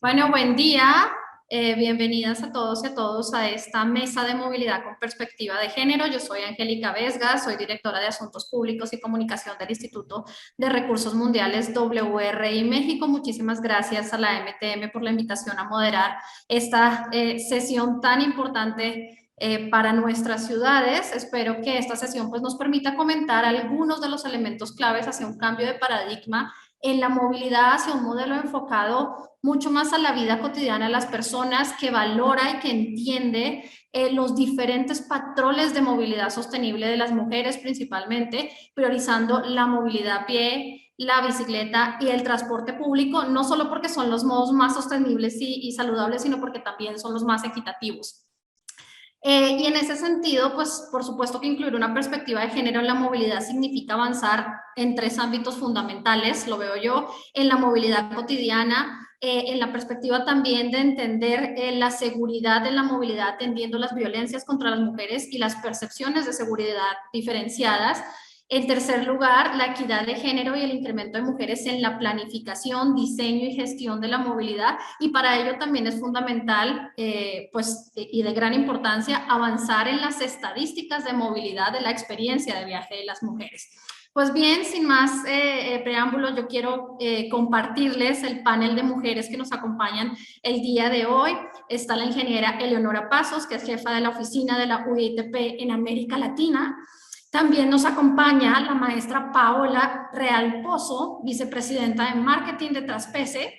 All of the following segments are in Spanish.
Bueno, buen día. Bienvenidas a todos y a todos a esta mesa de movilidad con perspectiva de género. Yo soy Angélica Vesga, soy directora de Asuntos Públicos y Comunicación del Instituto de Recursos Mundiales WRI México. Muchísimas gracias a la MTM por la invitación a moderar esta sesión tan importante para nuestras ciudades. Espero que esta sesión pues, nos permita comentar algunos de los elementos claves hacia un cambio de paradigma en la movilidad hacia un modelo enfocado mucho más a la vida cotidiana de las personas, que valora y que entiende los diferentes patrones de movilidad sostenible de las mujeres principalmente, priorizando la movilidad a pie, la bicicleta y el transporte público, no solo porque son los modos más sostenibles y saludables, sino porque también son los más equitativos. Y en ese sentido, pues por supuesto que incluir una perspectiva de género en la movilidad significa avanzar en tres ámbitos fundamentales, lo veo yo, en la movilidad cotidiana, en la perspectiva también de entender la seguridad en la movilidad, atendiendo las violencias contra las mujeres y las percepciones de seguridad diferenciadas. En tercer lugar, la equidad de género y el incremento de mujeres en la planificación, diseño y gestión de la movilidad, y para ello también es fundamental pues, y de gran importancia avanzar en las estadísticas de movilidad de la experiencia de viaje de las mujeres. Pues bien, sin más preámbulos, yo quiero compartirles el panel de mujeres que nos acompañan el día de hoy. Está la ingeniera Eleonora Pasos, que es jefa de la oficina de la UITP en América Latina. También nos acompaña la maestra Paola Real Pozo, vicepresidenta de marketing de Traspese,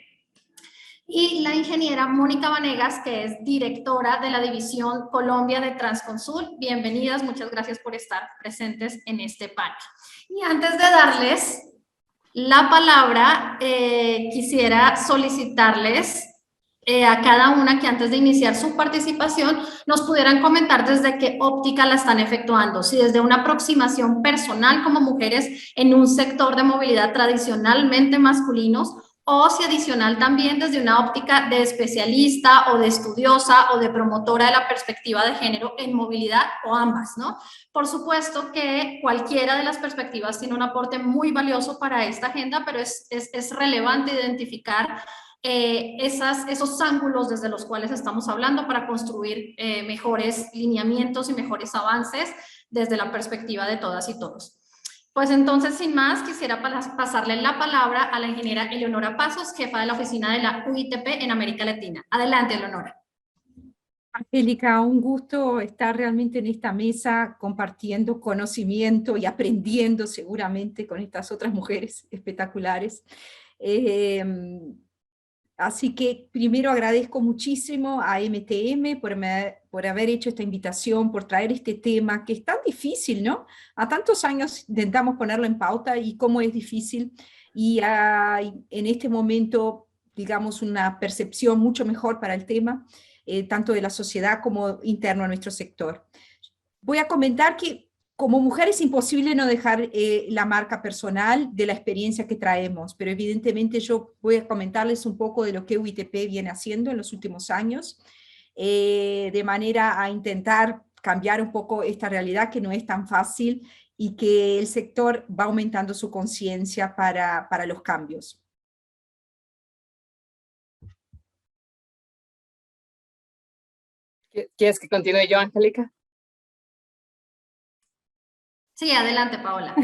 y la ingeniera Mónica Vanegas, que es directora de la división Colombia de Transconsul. Bienvenidas, muchas gracias por estar presentes en este panel. Y antes de darles la palabra, quisiera solicitarles a cada una que antes de iniciar su participación nos pudieran comentar desde qué óptica la están efectuando, si desde una aproximación personal como mujeres en un sector de movilidad tradicionalmente masculinos, o si adicional también desde una óptica de especialista o de estudiosa o de promotora de la perspectiva de género en movilidad, o ambas, ¿no? Por supuesto que cualquiera de las perspectivas tiene un aporte muy valioso para esta agenda, pero es relevante identificar esos ángulos desde los cuales estamos hablando para construir mejores lineamientos y mejores avances desde la perspectiva de todas y todos. Pues entonces, sin más, quisiera pasarle la palabra a la ingeniera Eleonora Pasos, jefa de la oficina de la UITP en América Latina. Adelante, Eleonora. Angélica, un gusto estar realmente en esta mesa compartiendo conocimiento y aprendiendo seguramente con estas otras mujeres espectaculares. Así que primero agradezco muchísimo a MTM por haber hecho esta invitación, por traer este tema que es tan difícil, ¿no? A tantos años intentamos ponerlo en pauta y cómo es difícil, y hay en este momento, digamos, una percepción mucho mejor para el tema, tanto de la sociedad como interno a nuestro sector. Voy a comentar que como mujer es imposible no dejar la marca personal de la experiencia que traemos, pero evidentemente yo voy a comentarles un poco de lo que UITP viene haciendo en los últimos años, de manera a intentar cambiar un poco esta realidad que no es tan fácil y que el sector va aumentando su conciencia para los cambios. ¿Quieres que continúe yo, Angélica? Sí, adelante, Paola.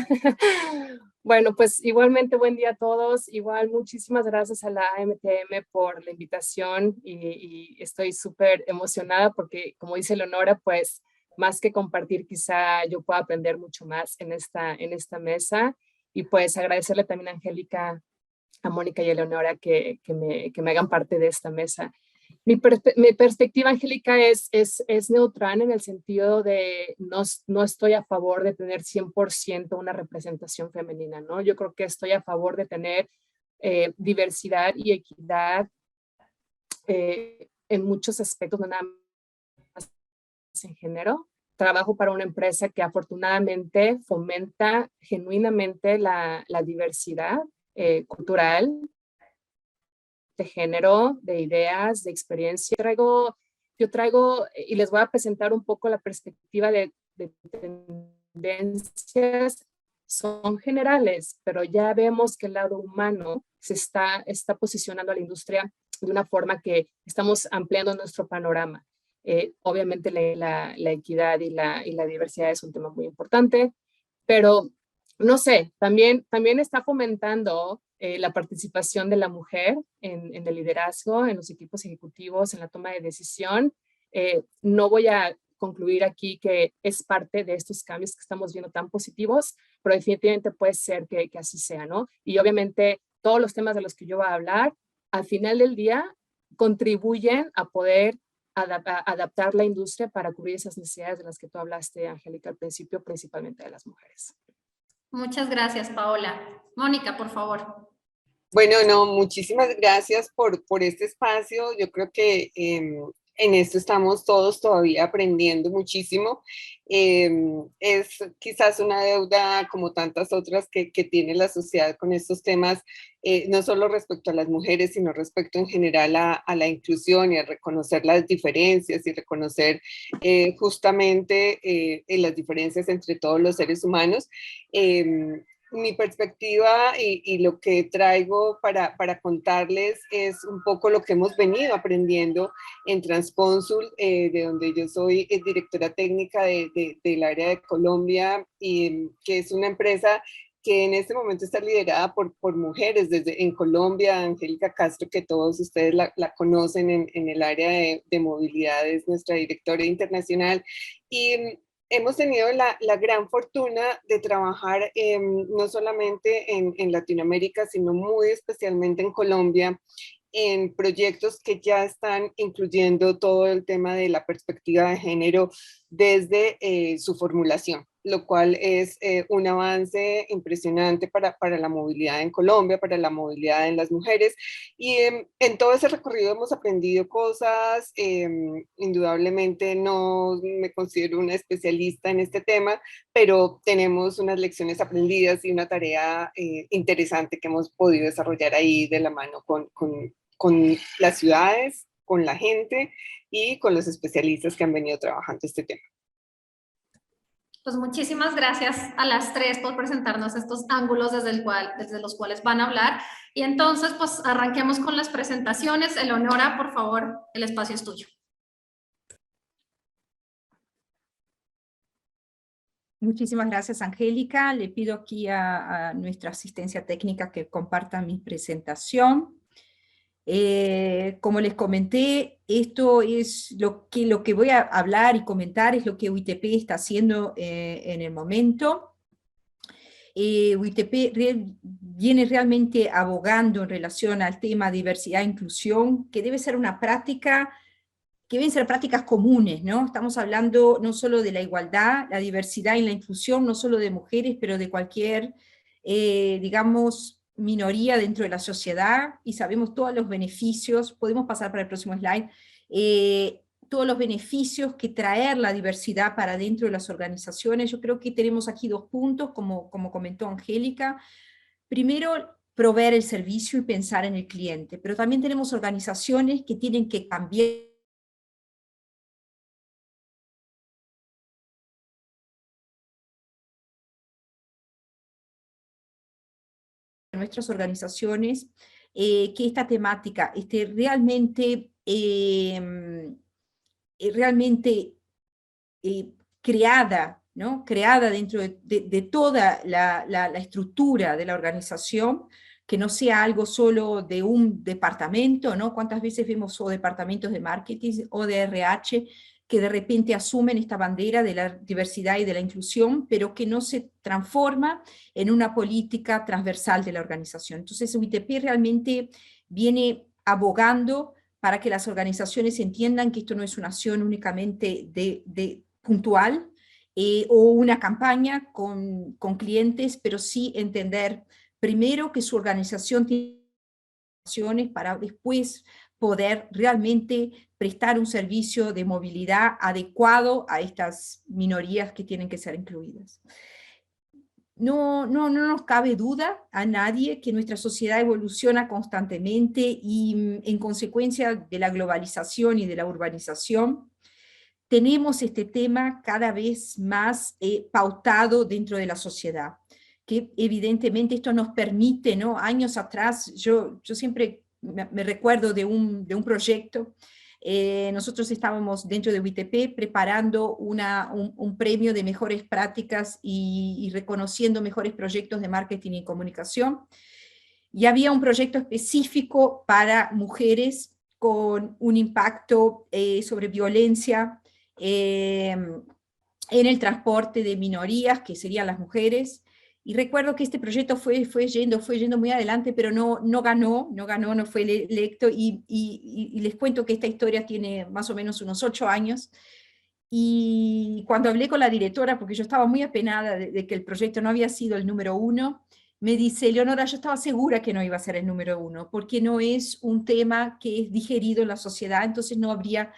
Bueno, pues igualmente buen día a todos. Igual muchísimas gracias a la AMTM por la invitación y estoy súper emocionada porque, como dice Leonora, pues más que compartir, quizá yo pueda aprender mucho más en esta mesa, y pues agradecerle también a Angélica, a Mónica y a Leonora que me hagan parte de esta mesa. Mi perspectiva, Angélica, es neutral en el sentido de no estoy a favor de tener 100% una representación femenina, ¿no? Yo creo que estoy a favor de tener diversidad y equidad en muchos aspectos, no nada más en género. Trabajo para una empresa que afortunadamente fomenta genuinamente la diversidad cultural, de género, de ideas, de experiencia. Yo traigo y les voy a presentar un poco la perspectiva de tendencias. Son generales, pero ya vemos que el lado humano se está posicionando a la industria de una forma que estamos ampliando nuestro panorama. Obviamente la equidad y la diversidad es un tema muy importante, pero no sé, también está fomentando la participación de la mujer en el liderazgo, en los equipos ejecutivos, en la toma de decisión. No voy a concluir aquí que es parte de estos cambios que estamos viendo tan positivos, pero definitivamente puede ser que así sea, ¿no? Y obviamente todos los temas de los que yo voy a hablar, al final del día, contribuyen a poder adaptar la industria para cubrir esas necesidades de las que tú hablaste, Angélica, al principio, principalmente de las mujeres. Muchas gracias, Paola. Mónica, por favor. Bueno, no, muchísimas gracias por este espacio. Yo creo que en esto estamos todos todavía aprendiendo muchísimo. Es quizás una deuda como tantas otras que tiene la sociedad con estos temas, no solo respecto a las mujeres, sino respecto en general a la inclusión y a reconocer las diferencias y reconocer justamente las diferencias entre todos los seres humanos. Mi perspectiva y lo que traigo para contarles es un poco lo que hemos venido aprendiendo en Transconsul, de donde yo soy directora técnica del área de Colombia, y que es una empresa que en este momento está liderada por mujeres en Colombia. Angélica Castro, que todos ustedes la conocen en el área de movilidad, es nuestra directora internacional. Y hemos tenido la gran fortuna de trabajar no solamente en Latinoamérica, sino muy especialmente en Colombia, en proyectos que ya están incluyendo todo el tema de la perspectiva de género desde su formulación, lo cual es un avance impresionante para la movilidad en Colombia, para la movilidad en las mujeres. Y en todo ese recorrido hemos aprendido cosas. Indudablemente no me considero una especialista en este tema, pero tenemos unas lecciones aprendidas y una tarea interesante que hemos podido desarrollar ahí de la mano con las ciudades, con la gente y con los especialistas que han venido trabajando este tema. Pues muchísimas gracias a las tres por presentarnos estos ángulos desde los cuales van a hablar. Y entonces, pues arranquemos con las presentaciones. Eleonora, por favor, el espacio es tuyo. Muchísimas gracias, Angélica. Le pido aquí a nuestra asistencia técnica que comparta mi presentación. Como les comenté, esto es lo que voy a hablar y comentar, es lo que UITP está haciendo en el momento. UITP viene realmente abogando en relación al tema diversidad e inclusión, que debe ser una práctica, que deben ser prácticas comunes, ¿no? Estamos hablando no solo de la igualdad, la diversidad y la inclusión, no solo de mujeres, pero de cualquier, digamos, minoría dentro de la sociedad, y sabemos todos los beneficios. Podemos pasar para el próximo slide, todos los beneficios que traer la diversidad para dentro de las organizaciones. Yo creo que tenemos aquí dos puntos, como comentó Angélica. Primero, proveer el servicio y pensar en el cliente, pero también tenemos organizaciones que tienen que cambiar nuestras organizaciones, que esta temática esté realmente, creada, ¿no? Creada dentro de toda la estructura de la organización, que no sea algo solo de un departamento, ¿no? ¿Cuántas veces vemos o departamentos de marketing o de RH que de repente asumen esta bandera de la diversidad y de la inclusión, pero que no se transforma en una política transversal de la organización? Entonces UITP realmente viene abogando para que las organizaciones entiendan que esto no es una acción únicamente puntual, o una campaña con clientes, pero sí entender primero que su organización tiene acciones para después poder realmente prestar un servicio de movilidad adecuado a estas minorías que tienen que ser incluidas. No nos cabe duda a nadie que nuestra sociedad evoluciona constantemente y en consecuencia de la globalización y de la urbanización, tenemos este tema cada vez más pautado dentro de la sociedad, que evidentemente esto nos permite, ¿no? Años atrás, yo siempre me recuerdo de un proyecto. Nosotros estábamos dentro de UITP preparando un premio de mejores prácticas y reconociendo mejores proyectos de marketing y comunicación. Y había un proyecto específico para mujeres con un impacto sobre violencia en el transporte de minorías, que serían las mujeres. Y recuerdo que este proyecto fue yendo muy adelante, pero no ganó, no fue electo, y les cuento que esta historia tiene más o menos unos 8 años, y cuando hablé con la directora, porque yo estaba muy apenada de que el proyecto no había sido el número 1, me dice: Leonora, yo estaba segura que no iba a ser el número 1, porque no es un tema que es digerido en la sociedad, entonces no habría...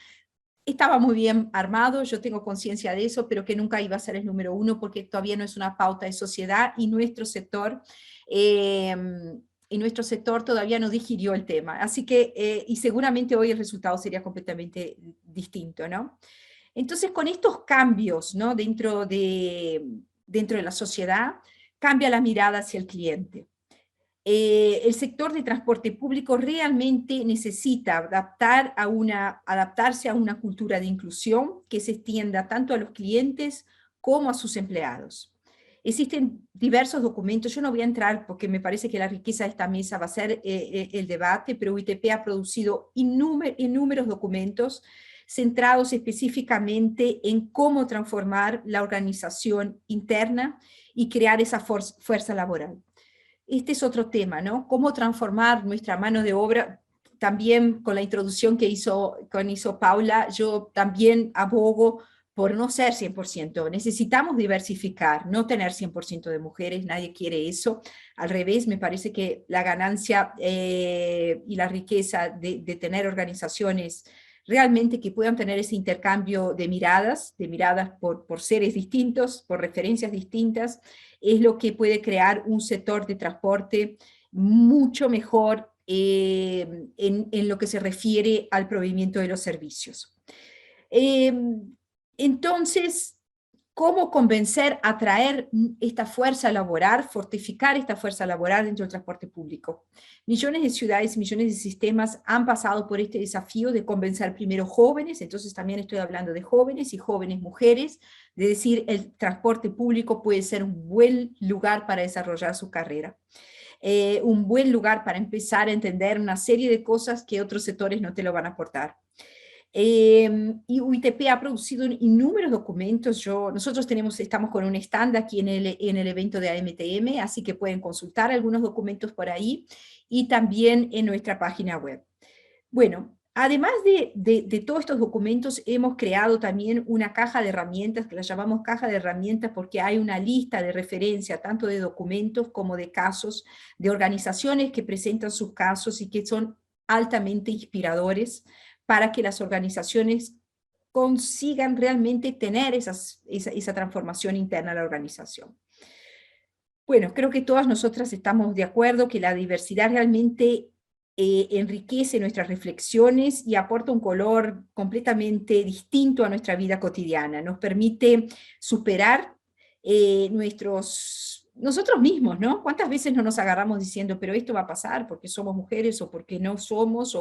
Estaba muy bien armado, yo tengo conciencia de eso, pero que nunca iba a ser el número 1 porque todavía no es una pauta de sociedad y nuestro sector todavía no digirió el tema. Así que, y seguramente hoy el resultado sería completamente distinto, ¿no? Entonces, con estos cambios, ¿no? dentro de la sociedad, cambia la mirada hacia el cliente. El sector de transporte público realmente necesita adaptarse a una cultura de inclusión que se extienda tanto a los clientes como a sus empleados. Existen diversos documentos, yo no voy a entrar porque me parece que la riqueza de esta mesa va a ser el debate, pero UITP ha producido innúmeros documentos centrados específicamente en cómo transformar la organización interna y crear esa fuerza laboral. Este es otro tema, ¿no? Cómo transformar nuestra mano de obra. También con la introducción que hizo Paula, yo también abogo por no ser 100%. Necesitamos diversificar, no tener 100% de mujeres, nadie quiere eso. Al revés, me parece que la ganancia y la riqueza de tener organizaciones realmente que puedan tener ese intercambio de miradas por seres distintos, por referencias distintas, es lo que puede crear un sector de transporte mucho mejor en lo que se refiere al proveimiento de los servicios. Entonces, ¿cómo convencer, atraer esta fuerza laboral, fortificar esta fuerza laboral dentro del transporte público? Millones de ciudades, millones de sistemas han pasado por este desafío de convencer primero jóvenes, entonces también estoy hablando de jóvenes y jóvenes mujeres, de decir el transporte público puede ser un buen lugar para desarrollar su carrera. Un buen lugar para empezar a entender una serie de cosas que otros sectores no te lo van a aportar. Y UITP ha producido innúmeros documentos. Nosotros estamos con un stand aquí en el evento de AMTM, así que pueden consultar algunos documentos por ahí y también en nuestra página web. Bueno, además de todos estos documentos, hemos creado también una caja de herramientas, que la llamamos caja de herramientas porque hay una lista de referencia, tanto de documentos como de casos, de organizaciones que presentan sus casos y que son altamente inspiradores para que las organizaciones consigan realmente tener esa transformación interna de la organización. Bueno, creo que todas nosotras estamos de acuerdo que la diversidad realmente enriquece nuestras reflexiones y aporta un color completamente distinto a nuestra vida cotidiana. Nos permite superar nosotros mismos, ¿no? ¿Cuántas veces no nos agarramos diciendo, pero esto va a pasar porque somos mujeres o porque no somos?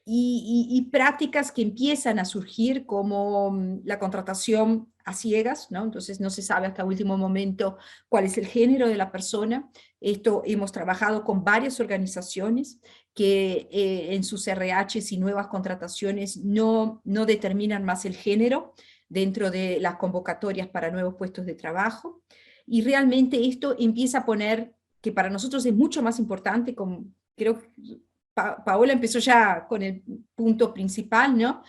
Y prácticas que empiezan a surgir como la contratación a ciegas, ¿no? Entonces no se sabe hasta último momento cuál es el género de la persona. Esto hemos trabajado con varias organizaciones que en sus RHs y nuevas contrataciones no determinan más el género dentro de las convocatorias para nuevos puestos de trabajo. Y realmente esto empieza a poner, que para nosotros es mucho más importante, como creo que Paola empezó ya con el punto principal, ¿no?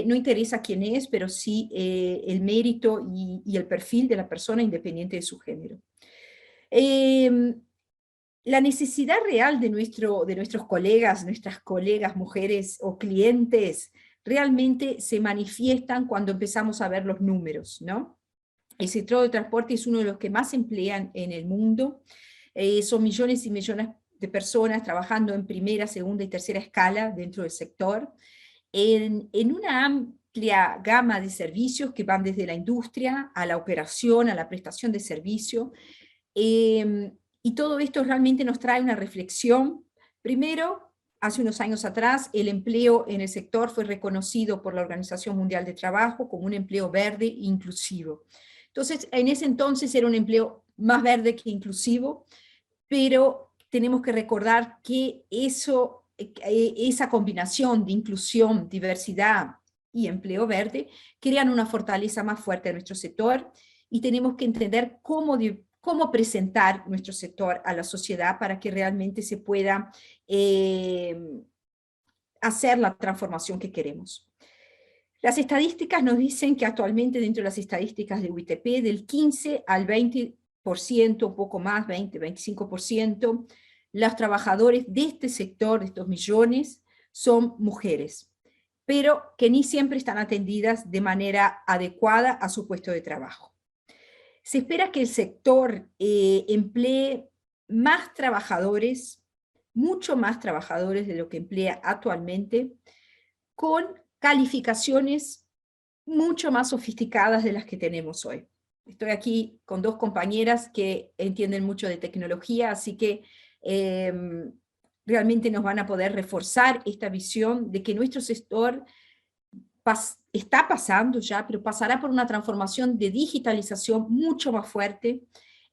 No interesa quién es, pero sí el mérito y el perfil de la persona independiente de su género. La necesidad real de nuestros colegas, nuestras colegas mujeres o clientes, realmente se manifiestan cuando empezamos a ver los números, ¿no? El sector de transporte es uno de los que más se emplean en el mundo, son millones y millones de personas trabajando en primera, segunda y tercera escala dentro del sector, en una amplia gama de servicios que van desde la industria a la operación, a la prestación de servicio, Y todo esto realmente nos trae una reflexión. Primero, hace unos años atrás, el empleo en el sector fue reconocido por la Organización Mundial de Trabajo como un empleo verde e inclusivo. Entonces, en ese entonces era un empleo más verde que inclusivo, pero tenemos que recordar que esa combinación de inclusión, diversidad y empleo verde crean una fortaleza más fuerte de nuestro sector, y tenemos que entender cómo presentar nuestro sector a la sociedad para que realmente se pueda hacer la transformación que queremos. Las estadísticas nos dicen que actualmente dentro de las estadísticas de UITP, del 15 al 20%, un poco más, 20-25%, los trabajadores de este sector, de estos millones, son mujeres, pero que ni siempre están atendidas de manera adecuada a su puesto de trabajo. Se espera que el sector emplee más trabajadores, mucho más trabajadores de lo que emplea actualmente, con calificaciones mucho más sofisticadas de las que tenemos hoy. Estoy aquí con dos compañeras que entienden mucho de tecnología, así que realmente nos van a poder reforzar esta visión de que nuestro sector está pasando ya, pero pasará por una transformación de digitalización mucho más fuerte,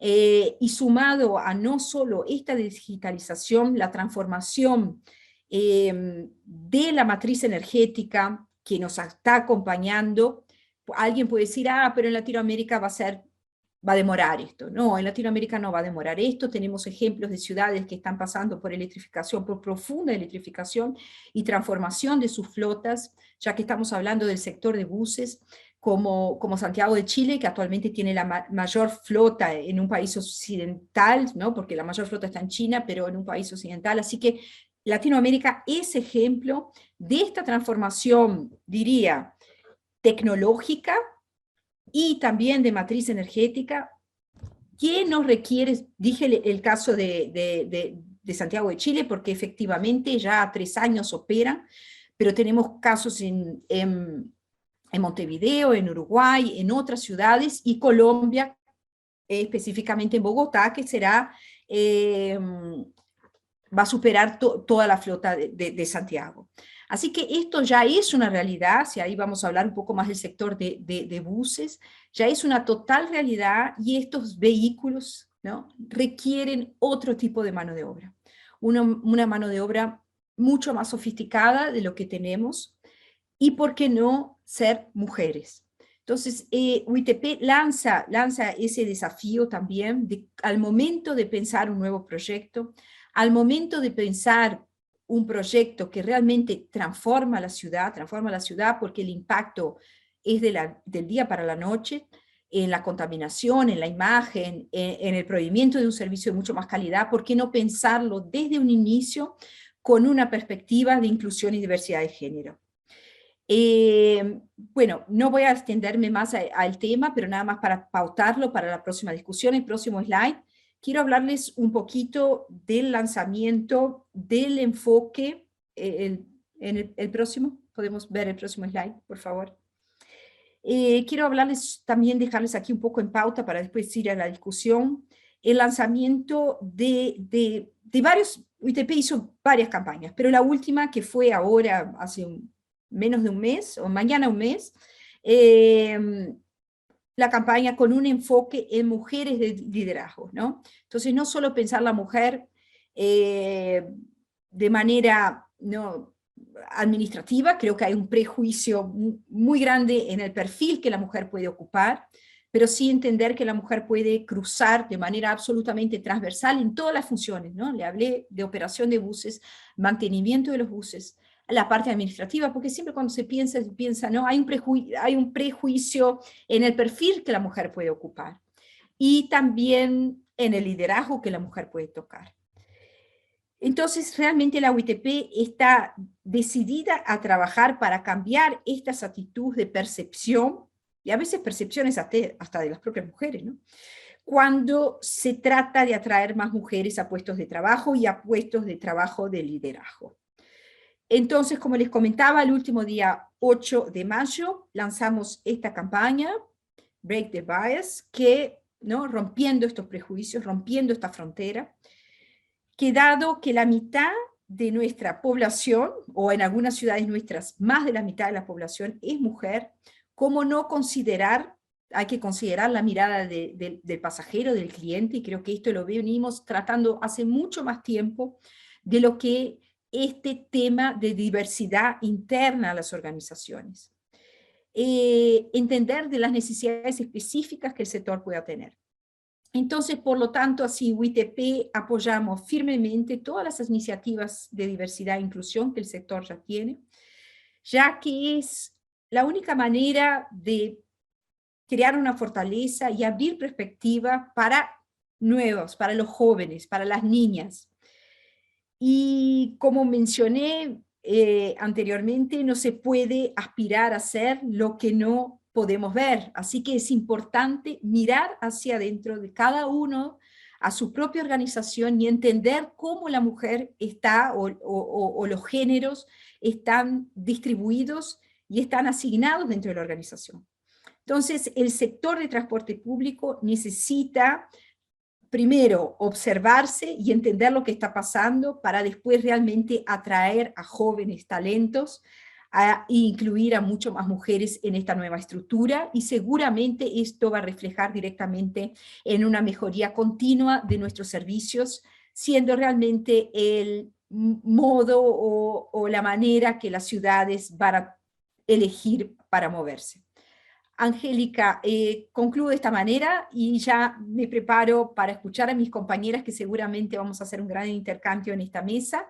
y sumado a no solo esta digitalización, la transformación de la matriz energética que nos está acompañando. Alguien puede decir, pero en Latinoamérica va a demorar esto. No, en Latinoamérica no va a demorar esto. Tenemos ejemplos de ciudades que están pasando por electrificación, por profunda electrificación y transformación de sus flotas, ya que estamos hablando del sector de buses, como Santiago de Chile, que actualmente tiene la mayor flota en un país occidental, ¿no? Porque la mayor flota está en China, pero en un país occidental. Así que Latinoamérica es ejemplo de esta transformación, diría, tecnológica y también de matriz energética, que nos requiere, dije el caso de Santiago de Chile, porque efectivamente ya 3 años operan, pero tenemos casos en Montevideo, en Uruguay, en otras ciudades, y Colombia, específicamente en Bogotá, que va a superar toda la flota de Santiago. Así que esto ya es una realidad, si ahí vamos a hablar un poco más del sector de buses, ya es una total realidad, y estos vehículos, ¿no?, requieren otro tipo de mano de obra, una mano de obra mucho más sofisticada de lo que tenemos, y por qué no ser mujeres. Entonces, UITP lanza ese desafío también al momento de pensar un nuevo proyecto, al momento de pensar un proyecto que realmente transforma la ciudad porque el impacto es del día para la noche, en la contaminación, en la imagen, en el proveimiento de un servicio de mucho más calidad. ¿Por qué no pensarlo desde un inicio con una perspectiva de inclusión y diversidad de género? Bueno, no voy a extenderme más al tema, pero nada más para pautarlo para la próxima discusión, el próximo slide. Quiero hablarles un poquito del lanzamiento, del enfoque. El próximo, podemos ver el próximo slide, por favor. Quiero hablarles también, dejarles aquí un poco en pauta para después ir a la discusión. El lanzamiento de varios, UITP hizo varias campañas, pero la última, que fue ahora, hace menos de un mes, o mañana un mes, la campaña con un enfoque en mujeres de liderazgo, ¿no? Entonces, no solo pensar la mujer de manera, ¿no?, administrativa, creo que hay un prejuicio muy grande en el perfil que la mujer puede ocupar, pero sí entender que la mujer puede cruzar de manera absolutamente transversal en todas las funciones, ¿no? Le hablé de operación de buses, mantenimiento de los buses, la parte administrativa, porque siempre cuando se piensa, ¿no?, hay un prejuicio en el perfil que la mujer puede ocupar, y también en el liderazgo que la mujer puede tocar. Entonces, realmente la UITP está decidida a trabajar para cambiar estas actitudes de percepción, y a veces percepciones hasta de las propias mujeres, ¿no?, cuando se trata de atraer más mujeres a puestos de trabajo y a puestos de trabajo de liderazgo. Entonces, como les comentaba, el último día 8 de mayo lanzamos esta campaña, Break the Bias, que ¿no? Rompiendo estos prejuicios, rompiendo esta frontera, que dado que la mitad de nuestra población, o en algunas ciudades nuestras, más de la mitad de la población es mujer, ¿cómo no considerar, hay que considerar la mirada del pasajero, del cliente, y creo que esto lo venimos tratando hace mucho más tiempo, de lo que este tema de diversidad interna a las organizaciones. Entender de las necesidades específicas que el sector pueda tener. Entonces, por lo tanto, así UITP apoyamos firmemente todas las iniciativas de diversidad e inclusión que el sector ya tiene, ya que es la única manera de crear una fortaleza y abrir perspectiva para nuevos, para los jóvenes, para las niñas. Y como mencioné anteriormente, no se puede aspirar a hacer lo que no podemos ver. Así que es importante mirar hacia adentro de cada uno, a su propia organización, y entender cómo la mujer está o los géneros están distribuidos y están asignados dentro de la organización. Entonces, el sector de transporte público necesita primero observarse y entender lo que está pasando para después realmente atraer a jóvenes talentos e incluir a mucho más mujeres en esta nueva estructura, y seguramente esto va a reflejar directamente en una mejoría continua de nuestros servicios, siendo realmente el modo o la manera que las ciudades van a elegir para moverse. Angélica, concluyo de esta manera y ya me preparo para escuchar a mis compañeras, que seguramente vamos a hacer un gran intercambio en esta mesa,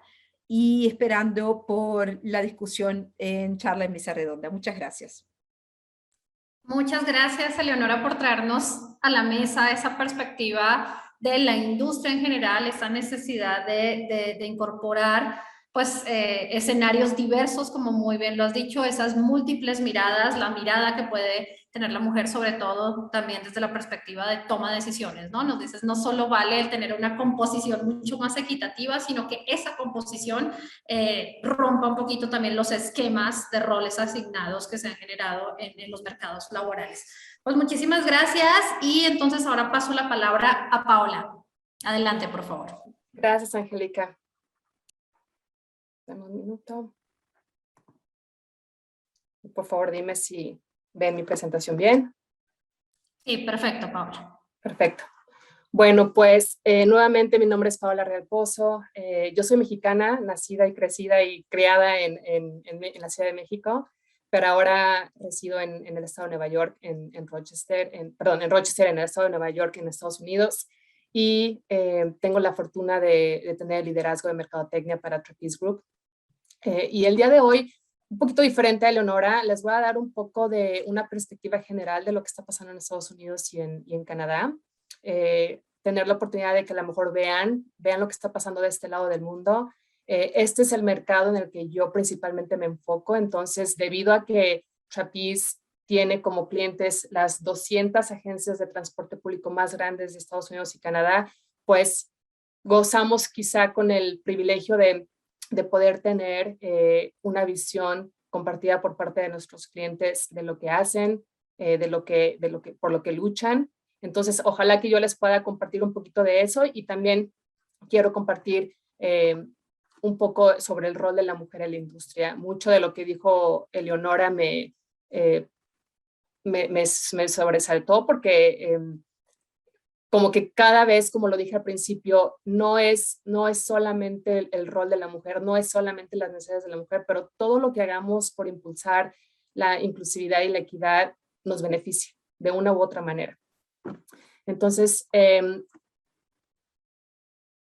y esperando por la discusión en charla en mesa redonda. Muchas gracias. Muchas gracias, Eleonora, por traernos a la mesa esa perspectiva de la industria en general, esa necesidad de incorporar pues, escenarios diversos, como muy bien lo has dicho, esas múltiples miradas, la mirada que puede tener la mujer, sobre todo también desde la perspectiva de toma de decisiones, ¿no? Nos dices, no solo vale el tener una composición mucho más equitativa, sino que esa composición rompa un poquito también los esquemas de roles asignados que se han generado en los mercados laborales. Pues muchísimas gracias, y entonces ahora paso la palabra a Paola. Adelante, por favor. Gracias, Angélica. Dame un minuto. Por favor, dime si ven mi presentación bien. Sí, perfecto, Paola. Perfecto. Bueno, pues nuevamente mi nombre es Paola Real Pozo. Yo soy mexicana, nacida y crecida y criada en la Ciudad de México, pero ahora resido en el estado de Nueva York, en Rochester, en Rochester, en el estado de Nueva York, en Estados Unidos, y tengo la fortuna de tener el liderazgo de mercadotecnia para Trapeze Group. Y el día de hoy, un poquito diferente a Eleonora, les voy a dar un poco de una perspectiva general de lo que está pasando en Estados Unidos y en Canadá. Tener la oportunidad de que a lo mejor vean lo que está pasando de este lado del mundo. Este es el mercado en el que yo principalmente me enfoco. Entonces, debido a que Trapeze tiene como clientes las 200 agencias de transporte público más grandes de Estados Unidos y Canadá, pues gozamos quizá con el privilegio de poder tener una visión compartida por parte de nuestros clientes de lo que hacen, por lo que luchan. Entonces, ojalá que yo les pueda compartir un poquito de eso, y también quiero compartir un poco sobre el rol de la mujer en la industria. Mucho de lo que dijo Eleonora me sobresaltó, porque como que cada vez, como lo dije al principio, no es solamente el rol de la mujer, no es solamente las necesidades de la mujer, pero todo lo que hagamos por impulsar la inclusividad y la equidad nos beneficia de una u otra manera. Entonces,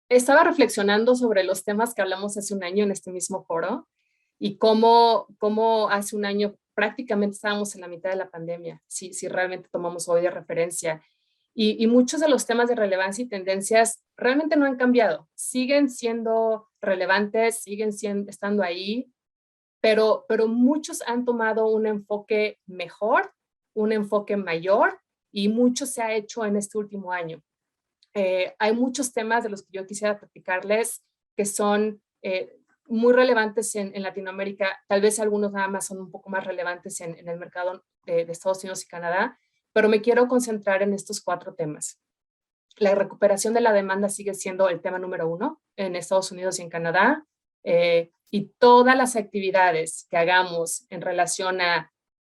estaba reflexionando sobre los temas que hablamos hace un año en este mismo foro, y cómo hace un año prácticamente estábamos en la mitad de la pandemia, si realmente tomamos hoy de referencia. Y muchos de los temas de relevancia y tendencias realmente no han cambiado. Siguen siendo relevantes, siguen estando ahí, pero muchos han tomado un enfoque mejor, un enfoque mayor, y mucho se ha hecho en este último año. Hay muchos temas de los que yo quisiera platicarles que son muy relevantes en Latinoamérica. Tal vez algunos nada más son un poco más relevantes en el mercado de Estados Unidos y Canadá, pero me quiero concentrar en estos 4 temas. La recuperación de la demanda sigue siendo el tema número 1 en Estados Unidos y en Canadá, y todas las actividades que hagamos en relación a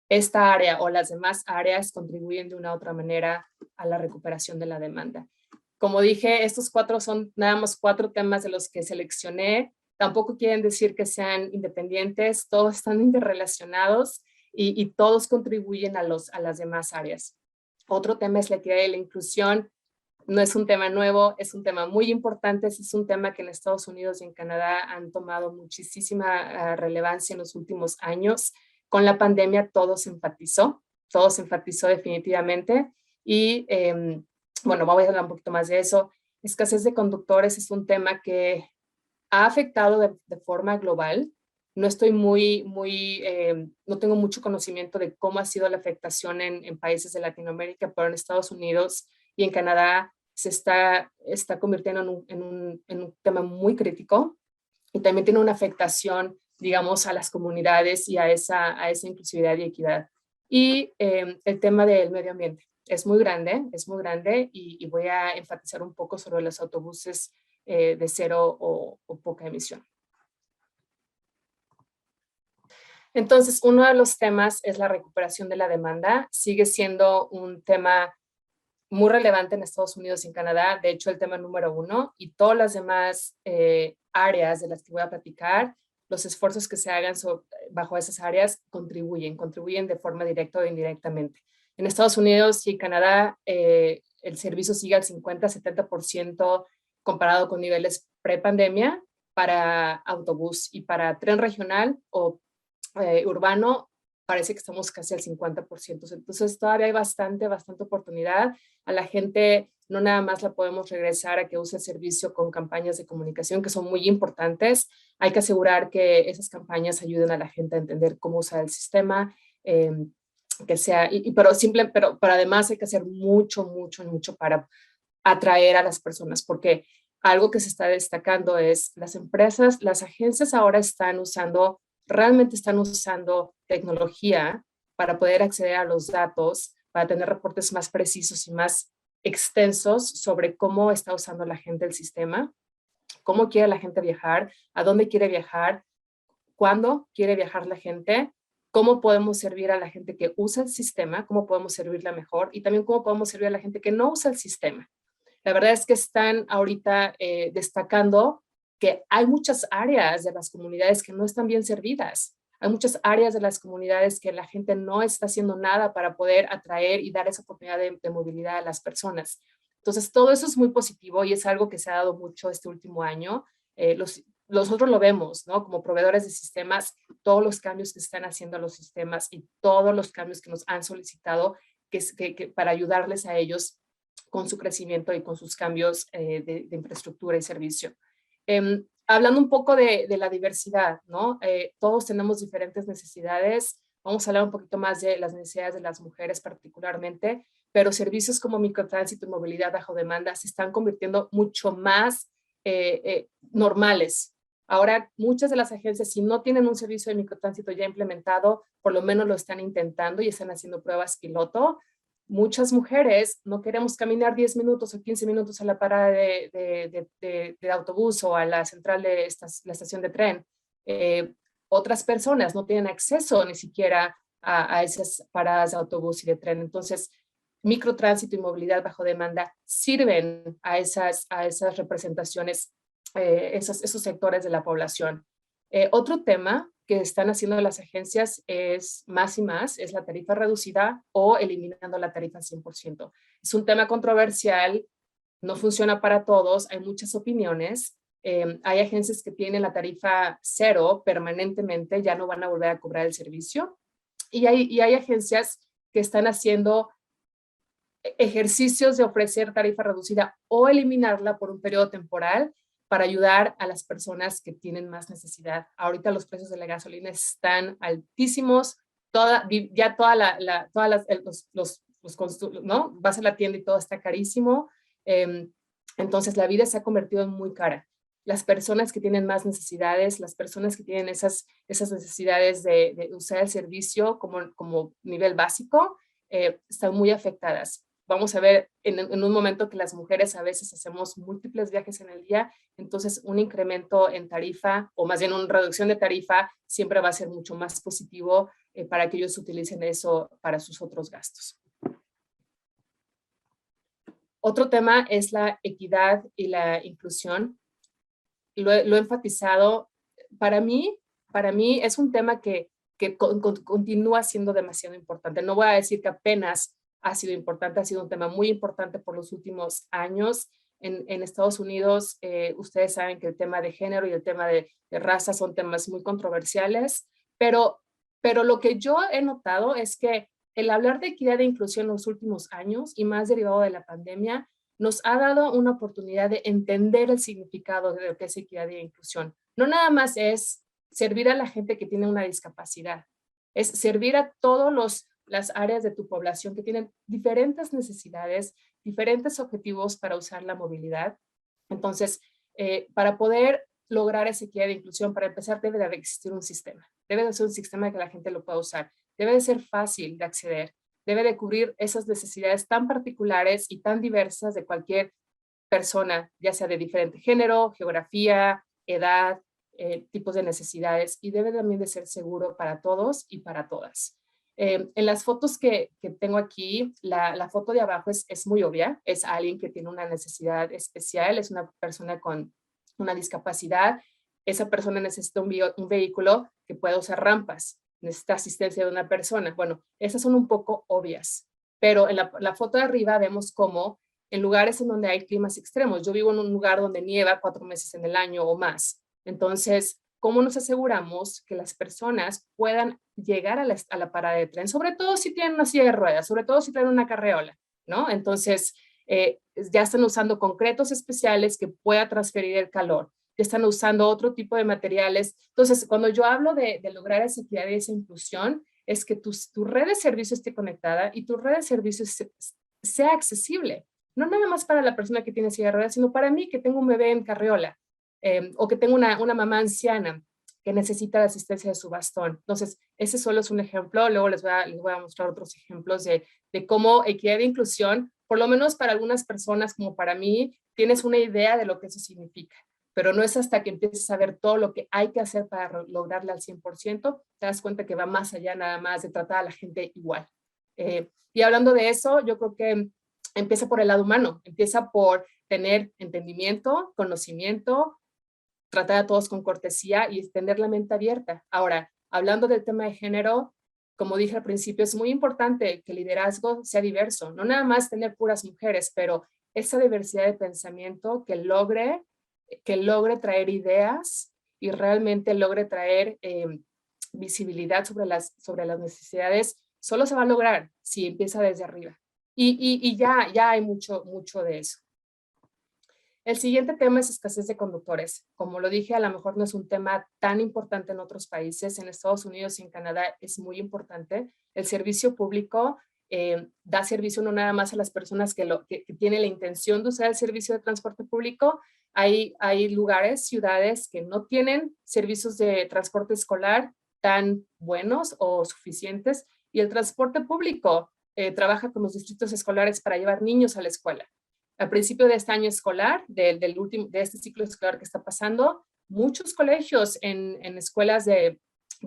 esta área o las demás áreas contribuyen de una u otra manera a la recuperación de la demanda. Como dije, estos 4 son nada más 4 temas de los que seleccioné. Tampoco quieren decir que sean independientes, todos están interrelacionados y todos contribuyen a las demás áreas. Otro tema es la equidad y la inclusión. No es un tema nuevo, es un tema muy importante, es un tema que en Estados Unidos y en Canadá han tomado muchísima relevancia en los últimos años. Con la pandemia todo se enfatizó definitivamente. Y bueno, vamos a hablar un poquito más de eso. Escasez de conductores es un tema que ha afectado de forma global. No estoy no tengo mucho conocimiento de cómo ha sido la afectación en países de Latinoamérica, pero en Estados Unidos y en Canadá se está convirtiendo en un tema muy crítico, y también tiene una afectación, digamos, a las comunidades y a esa inclusividad y equidad. Y el tema del medio ambiente es muy grande y voy a enfatizar un poco sobre los autobuses de cero o poca emisión. Entonces, uno de los temas es la recuperación de la demanda. Sigue siendo un tema muy relevante en Estados Unidos y en Canadá, de hecho el tema número 1, y todas las demás áreas de las que voy a platicar, los esfuerzos que se hagan bajo esas áreas contribuyen de forma directa o indirectamente. En Estados Unidos y Canadá el servicio sigue al 50-70% comparado con niveles pre-pandemia para autobús, y para tren regional o urbano parece que estamos casi al 50%. Entonces todavía hay bastante oportunidad. A la gente no nada más la podemos regresar a que use el servicio con campañas de comunicación que son muy importantes. Hay que asegurar que esas campañas ayuden a la gente a entender cómo usar el sistema, pero además hay que hacer mucho para atraer a las personas, porque algo que se está destacando es las agencias ahora realmente están usando tecnología para poder acceder a los datos, para tener reportes más precisos y más extensos sobre cómo está usando la gente el sistema, cómo quiere la gente viajar, a dónde quiere viajar, cuándo quiere viajar la gente, cómo podemos servir a la gente que usa el sistema, cómo podemos servirla mejor, y también cómo podemos servir a la gente que no usa el sistema. La verdad es que están ahorita destacando que hay muchas áreas de las comunidades que no están bien servidas. Hay muchas áreas de las comunidades que la gente no está haciendo nada para poder atraer y dar esa oportunidad de movilidad a las personas. Entonces, todo eso es muy positivo y es algo que se ha dado mucho este último año. Nosotros lo vemos, ¿no? Como proveedores de sistemas, todos los cambios que están haciendo a los sistemas y todos los cambios que nos han solicitado para ayudarles a ellos con su crecimiento y con sus cambios de infraestructura y servicio. Hablando un poco de la diversidad, ¿no? Todos tenemos diferentes necesidades. Vamos a hablar un poquito más de las necesidades de las mujeres particularmente, pero servicios como microtránsito y movilidad bajo demanda se están convirtiendo mucho más normales. Ahora, muchas de las agencias, si no tienen un servicio de microtránsito ya implementado, por lo menos lo están intentando y están haciendo pruebas piloto. Muchas mujeres no queremos caminar 10 minutos o 15 minutos a la parada de autobús o a la central de la estación de tren. Otras personas no tienen acceso ni siquiera a esas paradas de autobús y de tren. Entonces, microtránsito y movilidad bajo demanda sirven a esas representaciones, esos sectores de la población. Otro tema que están haciendo las agencias es más y más, es la tarifa reducida o eliminando la tarifa 100%. Es un tema controversial, no funciona para todos, hay muchas opiniones. Hay agencias que tienen la tarifa 0 permanentemente, ya no van a volver a cobrar el servicio. Y hay agencias que están haciendo ejercicios de ofrecer tarifa reducida o eliminarla por un periodo temporal para ayudar a las personas que tienen más necesidad. Ahorita los precios de la gasolina están altísimos, ¿no? Vas a la tienda y todo está carísimo, entonces la vida se ha convertido en muy cara. Las personas que tienen más necesidades, las personas que tienen esas necesidades de usar el servicio como nivel básico, están muy afectadas. Vamos a ver en un momento que las mujeres a veces hacemos múltiples viajes en el día, entonces un incremento en tarifa, o más bien una reducción de tarifa, siempre va a ser mucho más positivo para que ellos utilicen eso para sus otros gastos. Otro tema es la equidad y la inclusión. Lo he enfatizado. Para mí es un tema que continúa siendo demasiado importante. No voy a decir que apenas ha sido importante, ha sido un tema muy importante por los últimos años. En Estados Unidos, ustedes saben que el tema de género y el tema de raza son temas muy controversiales, pero lo que yo he notado es que el hablar de equidad e inclusión en los últimos años, y más derivado de la pandemia, nos ha dado una oportunidad de entender el significado de lo que es equidad e inclusión. No nada más es servir a la gente que tiene una discapacidad, es servir a todas las áreas de tu población que tienen diferentes necesidades, diferentes objetivos para usar la movilidad. Entonces, para poder lograr esa equidad e inclusión, para empezar, debe de existir un sistema. Debe de ser un sistema que la gente lo pueda usar. Debe de ser fácil de acceder. Debe de cubrir esas necesidades tan particulares y tan diversas de cualquier persona, ya sea de diferente género, geografía, edad, tipos de necesidades, y debe también de ser seguro para todos y para todas. En las fotos que tengo aquí, la foto de abajo es muy obvia, es alguien que tiene una necesidad especial, es una persona con una discapacidad. Esa persona necesita un vehículo que pueda usar rampas, necesita asistencia de una persona. Bueno, esas son un poco obvias, pero en la foto de arriba vemos cómo en lugares en donde hay climas extremos, yo vivo en un lugar donde nieva 4 meses en el año o más, entonces, ¿cómo nos aseguramos que las personas puedan llegar a la parada de tren? Sobre todo si tienen una silla de ruedas, sobre todo si tienen una carreola, ¿no? Entonces, ya están usando concretos especiales que pueda transferir el calor, ya están usando otro tipo de materiales. Entonces, cuando yo hablo de lograr esa equidad y esa inclusión, es que tu red de servicios esté conectada y tu red de servicios sea accesible. No nada más para la persona que tiene silla de ruedas, sino para mí que tengo un bebé en carriola, o que tengo una mamá anciana que necesita la asistencia de su bastón. Entonces, ese solo es un ejemplo. Luego les voy a mostrar otros ejemplos de cómo equidad e inclusión, por lo menos para algunas personas como para mí, tienes una idea de lo que eso significa. Pero no es hasta que empieces a ver todo lo que hay que hacer para lograrla al 100%, te das cuenta que va más allá nada más de tratar a la gente igual. Y hablando de eso, yo creo que empieza por el lado humano, empieza por tener entendimiento, conocimiento, tratar a todos con cortesía y tener la mente abierta. Ahora, hablando del tema de género, como dije al principio, es muy importante que el liderazgo sea diverso, no nada más tener puras mujeres, pero esa diversidad de pensamiento que logre traer ideas y realmente logre traer visibilidad sobre las necesidades, solo se va a lograr si empieza desde arriba. Y ya hay mucho de eso. El siguiente tema es escasez de conductores. Como lo dije, a lo mejor no es un tema tan importante en otros países. En Estados Unidos y en Canadá es muy importante. El servicio público da servicio no nada más a las personas que tienen la intención de usar el servicio de transporte público. Hay lugares, ciudades que no tienen servicios de transporte escolar tan buenos o suficientes, y el transporte público trabaja con los distritos escolares para llevar niños a la escuela. Al principio de este año escolar, de este ciclo escolar que está pasando, muchos colegios en escuelas de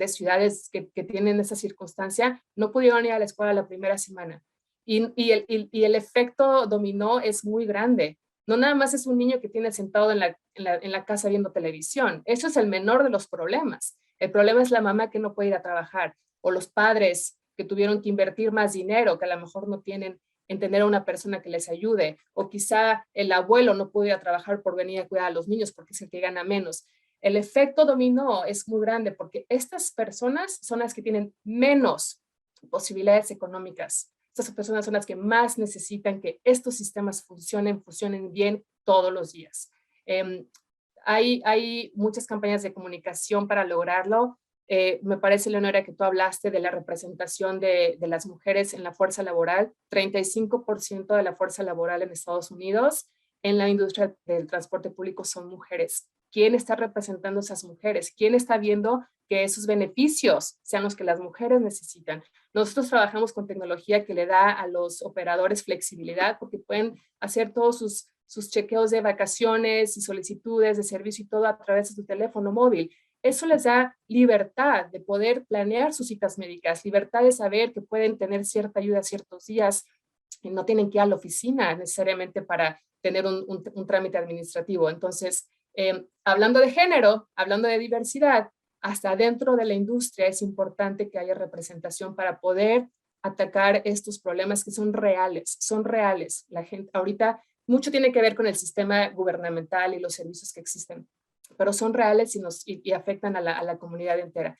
ciudades que tienen esa circunstancia no pudieron ir a la escuela la primera semana. Y el efecto dominó es muy grande. No nada más es un niño que tiene sentado en la casa viendo televisión. Eso es el menor de los problemas. El problema es la mamá que no puede ir a trabajar, o los padres que tuvieron que invertir más dinero, que a lo mejor no tienen en tener a una persona que les ayude, o quizá el abuelo no puede ir a trabajar por venir a cuidar a los niños porque es el que gana menos. El efecto dominó es muy grande porque estas personas son las que tienen menos posibilidades económicas. Estas personas son las que más necesitan que estos sistemas funcionen bien todos los días. Hay muchas campañas de comunicación para lograrlo. Me parece, Leonora, que tú hablaste de la representación de las mujeres en la fuerza laboral. 35% de la fuerza laboral en Estados Unidos en la industria del transporte público son mujeres. ¿Quién está representando a esas mujeres? ¿Quién está viendo que esos beneficios sean los que las mujeres necesitan. Nosotros trabajamos con tecnología que le da a los operadores flexibilidad porque pueden hacer todos sus chequeos de vacaciones y solicitudes de servicio y todo a través de su teléfono móvil. Eso les da libertad de poder planear sus citas médicas, libertad de saber que pueden tener cierta ayuda ciertos días y no tienen que ir a la oficina necesariamente para tener un trámite administrativo. Entonces, hablando de género, hablando de diversidad, hasta dentro de la industria es importante que haya representación para poder atacar estos problemas que son reales, son reales. La gente, ahorita mucho tiene que ver con el sistema gubernamental y los servicios que existen, pero son reales y afectan a la comunidad entera.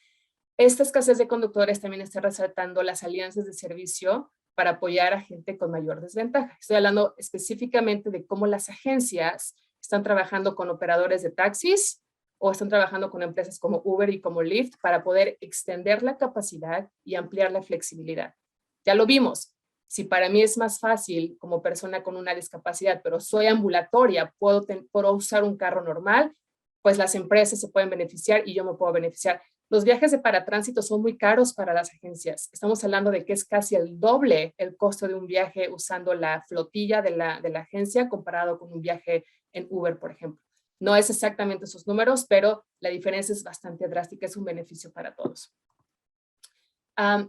Esta escasez de conductores también está resaltando las alianzas de servicio para apoyar a gente con mayor desventaja. Estoy hablando específicamente de cómo las agencias están trabajando con operadores de taxis o están trabajando con empresas como Uber y como Lyft para poder extender la capacidad y ampliar la flexibilidad. Ya lo vimos. Si para mí es más fácil como persona con una discapacidad, pero soy ambulatoria, puedo usar un carro normal, pues las empresas se pueden beneficiar y yo me puedo beneficiar. Los viajes de paratránsito son muy caros para las agencias. Estamos hablando de que es casi el doble el costo de un viaje usando la flotilla de la agencia comparado con un viaje en Uber, por ejemplo. No es exactamente esos números, pero la diferencia es bastante drástica, es un beneficio para todos.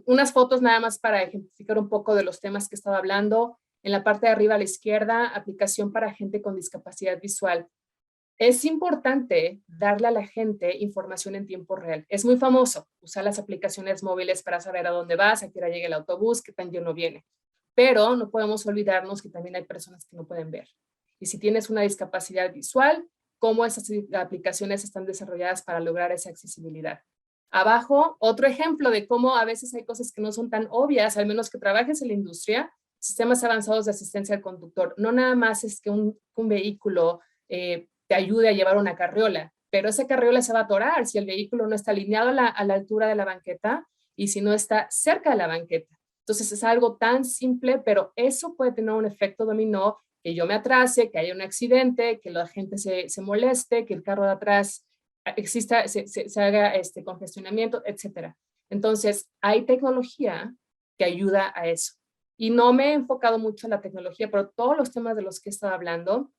Unas fotos nada más para ejemplificar un poco de los temas que estaba hablando. En la parte de arriba a la izquierda, aplicación para gente con discapacidad visual. Es importante darle a la gente información en tiempo real. Es muy famoso usar las aplicaciones móviles para saber a dónde vas, a qué hora llega el autobús, qué tan lleno viene. Pero no podemos olvidarnos que también hay personas que no pueden ver. Y si tienes una discapacidad visual, cómo esas aplicaciones están desarrolladas para lograr esa accesibilidad. Abajo, otro ejemplo de cómo a veces hay cosas que no son tan obvias, al menos que trabajes en la industria, sistemas avanzados de asistencia al conductor. No nada más es que un vehículo te ayude a llevar una carriola, pero esa carriola se va a atorar si el vehículo no está alineado a la altura de la banqueta y si no está cerca de la banqueta. Entonces es algo tan simple, pero eso puede tener un efecto dominó, que yo me atrase, que haya un accidente, que la gente se moleste, que el carro de atrás exista, se haga congestionamiento, etc. Entonces hay tecnología que ayuda a eso. Y no me he enfocado mucho en la tecnología, pero todos los temas de los que he estado hablando,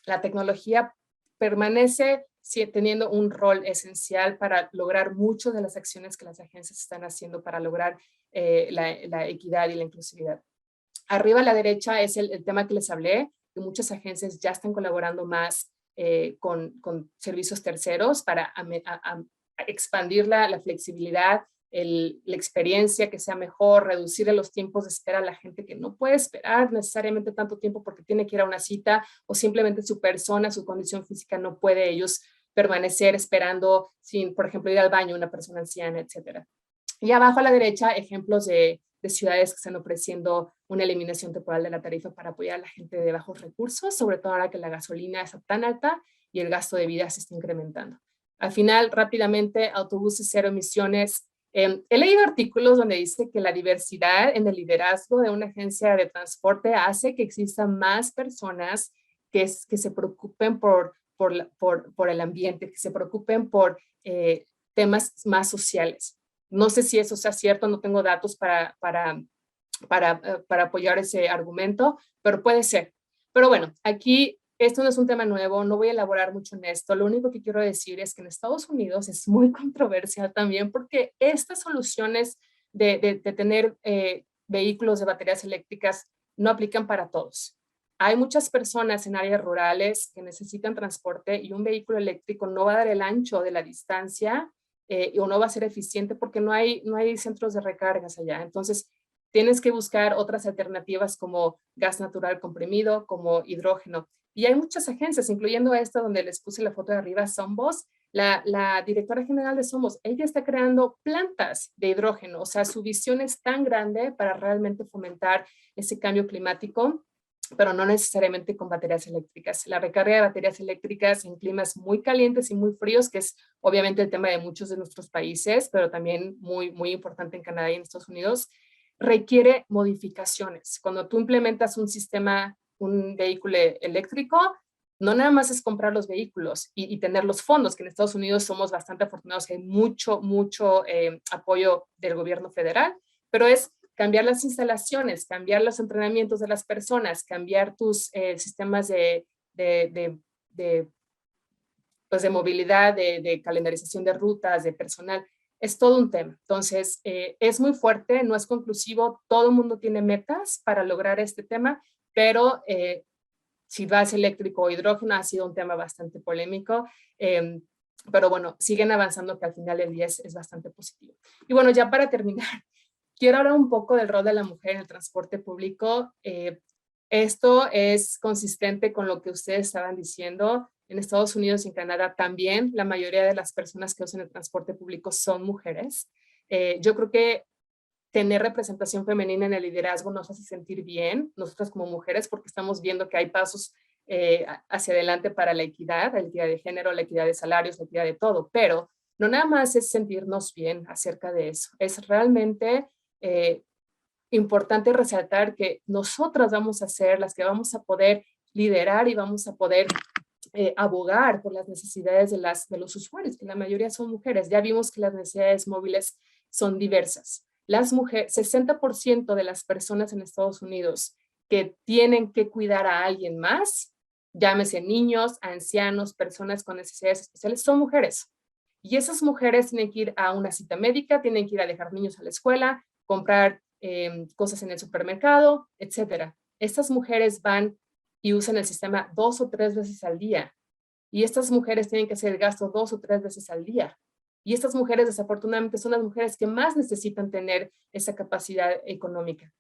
la tecnología permanece teniendo un rol esencial para lograr muchas de las acciones que las agencias están haciendo para lograr la equidad y la inclusividad. Arriba a la derecha es el tema que les hablé, que muchas agencias ya están colaborando más con servicios terceros para expandir la flexibilidad, la experiencia que sea mejor, reducir los tiempos de espera a la gente que no puede esperar necesariamente tanto tiempo porque tiene que ir a una cita o simplemente su persona, su condición física no puede ellos permanecer esperando sin, por ejemplo, ir al baño una persona anciana, etc. Y abajo a la derecha, ejemplos de ciudades que están ofreciendo una eliminación temporal de la tarifa para apoyar a la gente de bajos recursos, sobre todo ahora que la gasolina está tan alta y el gasto de vida se está incrementando. Al final, rápidamente, autobuses cero emisiones. He leído artículos donde dice que la diversidad en el liderazgo de una agencia de transporte hace que existan más personas que se preocupen por el ambiente, que se preocupen por temas más sociales. No sé si eso sea cierto, no tengo datos para apoyar ese argumento, pero puede ser. Pero bueno, aquí esto no es un tema nuevo, no voy a elaborar mucho en esto. Lo único que quiero decir es que en Estados Unidos es muy controversial también porque estas soluciones de tener vehículos de baterías eléctricas no aplican para todos. Hay muchas personas en áreas rurales que necesitan transporte y un vehículo eléctrico no va a dar el ancho de la distancia o no va a ser eficiente porque no hay centros de recargas allá. Entonces, tienes que buscar otras alternativas como gas natural comprimido, como hidrógeno. Y hay muchas agencias, incluyendo esta donde les puse la foto de arriba, Sombos, la directora general de Sombos, ella está creando plantas de hidrógeno, o sea, su visión es tan grande para realmente fomentar ese cambio climático, pero no necesariamente con baterías eléctricas. La recarga de baterías eléctricas en climas muy calientes y muy fríos, que es obviamente el tema de muchos de nuestros países, pero también muy, muy importante en Canadá y en Estados Unidos, requiere modificaciones. Cuando tú implementas un sistema, un vehículo eléctrico, no nada más es comprar los vehículos y tener los fondos, que en Estados Unidos somos bastante afortunados, que hay mucho apoyo del gobierno federal, pero es cambiar las instalaciones, cambiar los entrenamientos de las personas, cambiar tus sistemas pues de movilidad, de calendarización de rutas, de personal. Es todo un tema. Entonces, es muy fuerte, no es conclusivo. Todo el mundo tiene metas para lograr este tema, pero si vas eléctrico o hidrógeno ha sido un tema bastante polémico. Pero bueno, siguen avanzando, que al final del día es bastante positivo. Y bueno, ya para terminar, quiero hablar un poco del rol de la mujer en el transporte público. Esto es consistente con lo que ustedes estaban diciendo. En Estados Unidos y en Canadá también la mayoría de las personas que usan el transporte público son mujeres. Yo creo que tener representación femenina en el liderazgo nos hace sentir bien, nosotras como mujeres, porque estamos viendo que hay pasos hacia adelante para la equidad de género, la equidad de salarios, la equidad de todo, pero no nada más es sentirnos bien acerca de eso, es realmente importante resaltar que nosotras vamos a ser las que vamos a poder liderar y vamos a poder abogar por las necesidades de los usuarios, que la mayoría son mujeres. Ya vimos que las necesidades móviles son diversas. Las mujeres, 60% de las personas en Estados Unidos que tienen que cuidar a alguien más, llámese niños, ancianos, personas con necesidades especiales, son mujeres. Y esas mujeres tienen que ir a una cita médica, tienen que ir a dejar niños a la escuela, comprar cosas en el supermercado, etcétera. Estas mujeres van y usan el sistema 2 o 3 veces al día. Y estas mujeres tienen que hacer el gasto 2 o 3 veces al día. Y estas mujeres, desafortunadamente, son las mujeres que más necesitan tener esa capacidad económica.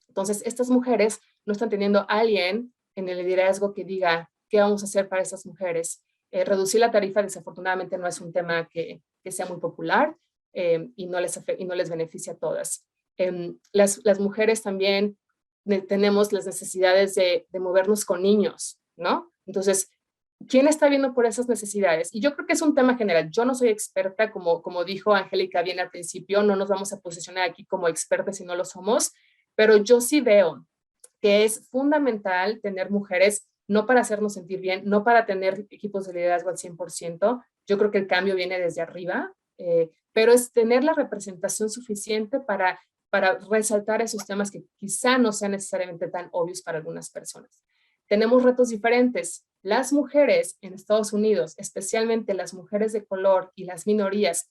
Entonces, estas mujeres no están teniendo a alguien en el liderazgo que diga qué vamos a hacer para estas mujeres. Reducir la tarifa, desafortunadamente, no es un tema que sea muy popular y no les beneficia a todas. Las mujeres también tenemos las necesidades de movernos con niños, ¿no? Entonces, ¿quién está viendo por esas necesidades? Y yo creo que es un tema general. Yo no soy experta, como dijo Angélica bien al principio, no nos vamos a posicionar aquí como expertas si no lo somos, pero yo sí veo que es fundamental tener mujeres, no para hacernos sentir bien, no para tener equipos de liderazgo al 100%. Yo creo que el cambio viene desde arriba, pero es tener la representación suficiente para resaltar esos temas que quizá no sean necesariamente tan obvios para algunas personas. Tenemos retos diferentes. Las mujeres en Estados Unidos, especialmente las mujeres de color y las minorías,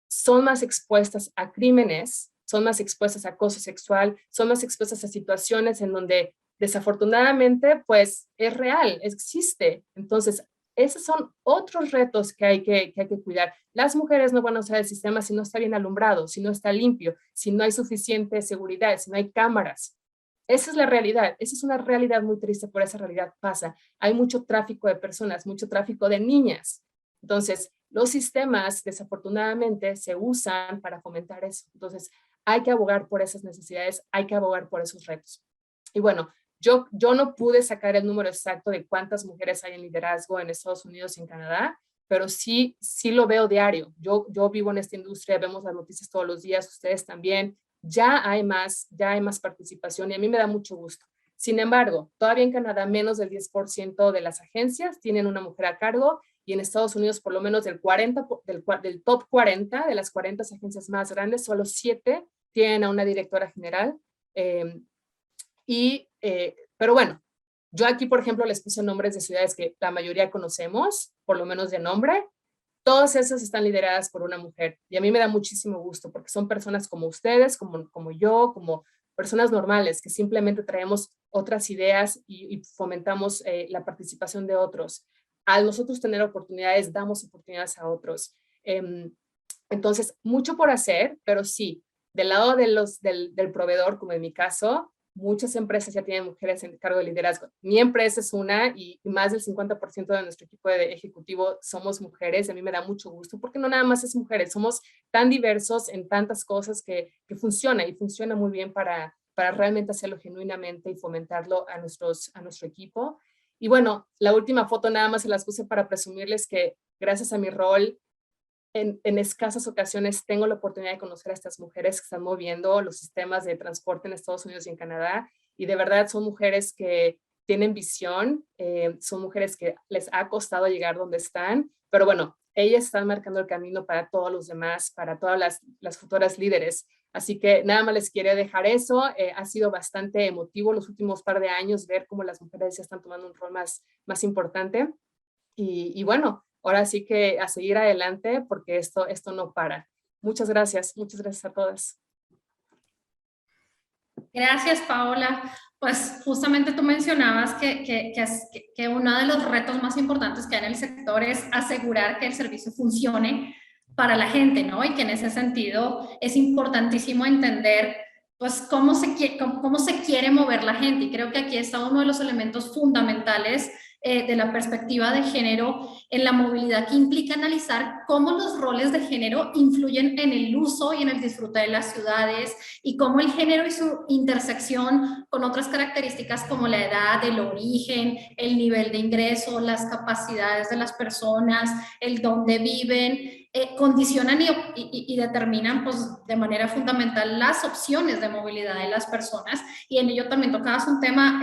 son más expuestas a crímenes, son más expuestas a acoso sexual, son más expuestas a situaciones en donde desafortunadamente pues es real, existe. Entonces, esos son otros retos que hay que cuidar. Las mujeres no van a usar el sistema si no está bien alumbrado, si no está limpio, si no hay suficiente seguridad, si no hay cámaras. Esa es la realidad, esa es una realidad muy triste, por esa realidad pasa. Hay mucho tráfico de personas, mucho tráfico de niñas. Entonces, los sistemas desafortunadamente se usan para fomentar eso. Entonces, hay que abogar por esas necesidades, hay que abogar por esos retos. Y bueno, yo no pude sacar el número exacto de cuántas mujeres hay en liderazgo en Estados Unidos y en Canadá, pero sí lo veo diario. Yo vivo en esta industria, vemos las noticias todos los días, ustedes también. Ya hay más participación y a mí me da mucho gusto. Sin embargo, todavía en Canadá menos del 10% de las agencias tienen una mujer a cargo y en Estados Unidos por lo menos del top 40, de las 40 agencias más grandes, solo 7 tienen a una directora general. Pero bueno, yo aquí, por ejemplo, les puse nombres de ciudades que la mayoría conocemos, por lo menos de nombre. Todas esas están lideradas por una mujer y a mí me da muchísimo gusto porque son personas como ustedes, como yo, como personas normales que simplemente traemos otras ideas y fomentamos la participación de otros. Al nosotros tener oportunidades, damos oportunidades a otros. Entonces, mucho por hacer, pero sí, del lado del proveedor, como en mi caso, muchas empresas ya tienen mujeres en cargo de liderazgo. Mi empresa es una y más del 50% de nuestro equipo de ejecutivo somos mujeres. A mí me da mucho gusto porque no nada más es mujeres, somos tan diversos en tantas cosas que funciona y funciona muy bien para realmente hacerlo genuinamente y fomentarlo a nuestro equipo. Y bueno, la última foto nada más se las puse para presumirles que gracias a mi rol en escasas ocasiones tengo la oportunidad de conocer a estas mujeres que están moviendo los sistemas de transporte en Estados Unidos y en Canadá, y de verdad son mujeres que tienen visión, son mujeres que les ha costado llegar donde están, pero bueno, ellas están marcando el camino para todos los demás, para todas las futuras líderes. Así que nada más les quiero dejar eso. Ha sido bastante emotivo los últimos par de años ver cómo las mujeres ya están tomando un rol más importante. Y bueno, ahora sí que a seguir adelante porque esto no para. Muchas gracias a todas. Gracias, Paola. Pues justamente tú mencionabas que uno de los retos más importantes que hay en el sector es asegurar que el servicio funcione para la gente, ¿no? Y que en ese sentido es importantísimo entender pues cómo se quiere mover la gente. Y creo que aquí está uno de los elementos fundamentales de la perspectiva de género en la movilidad, que implica analizar cómo los roles de género influyen en el uso y en el disfrute de las ciudades, y cómo el género y su intersección con otras características como la edad, el origen, el nivel de ingreso, las capacidades de las personas, el dónde viven, condicionan y determinan pues, de manera fundamental las opciones de movilidad de las personas. Y en ello también tocabas un tema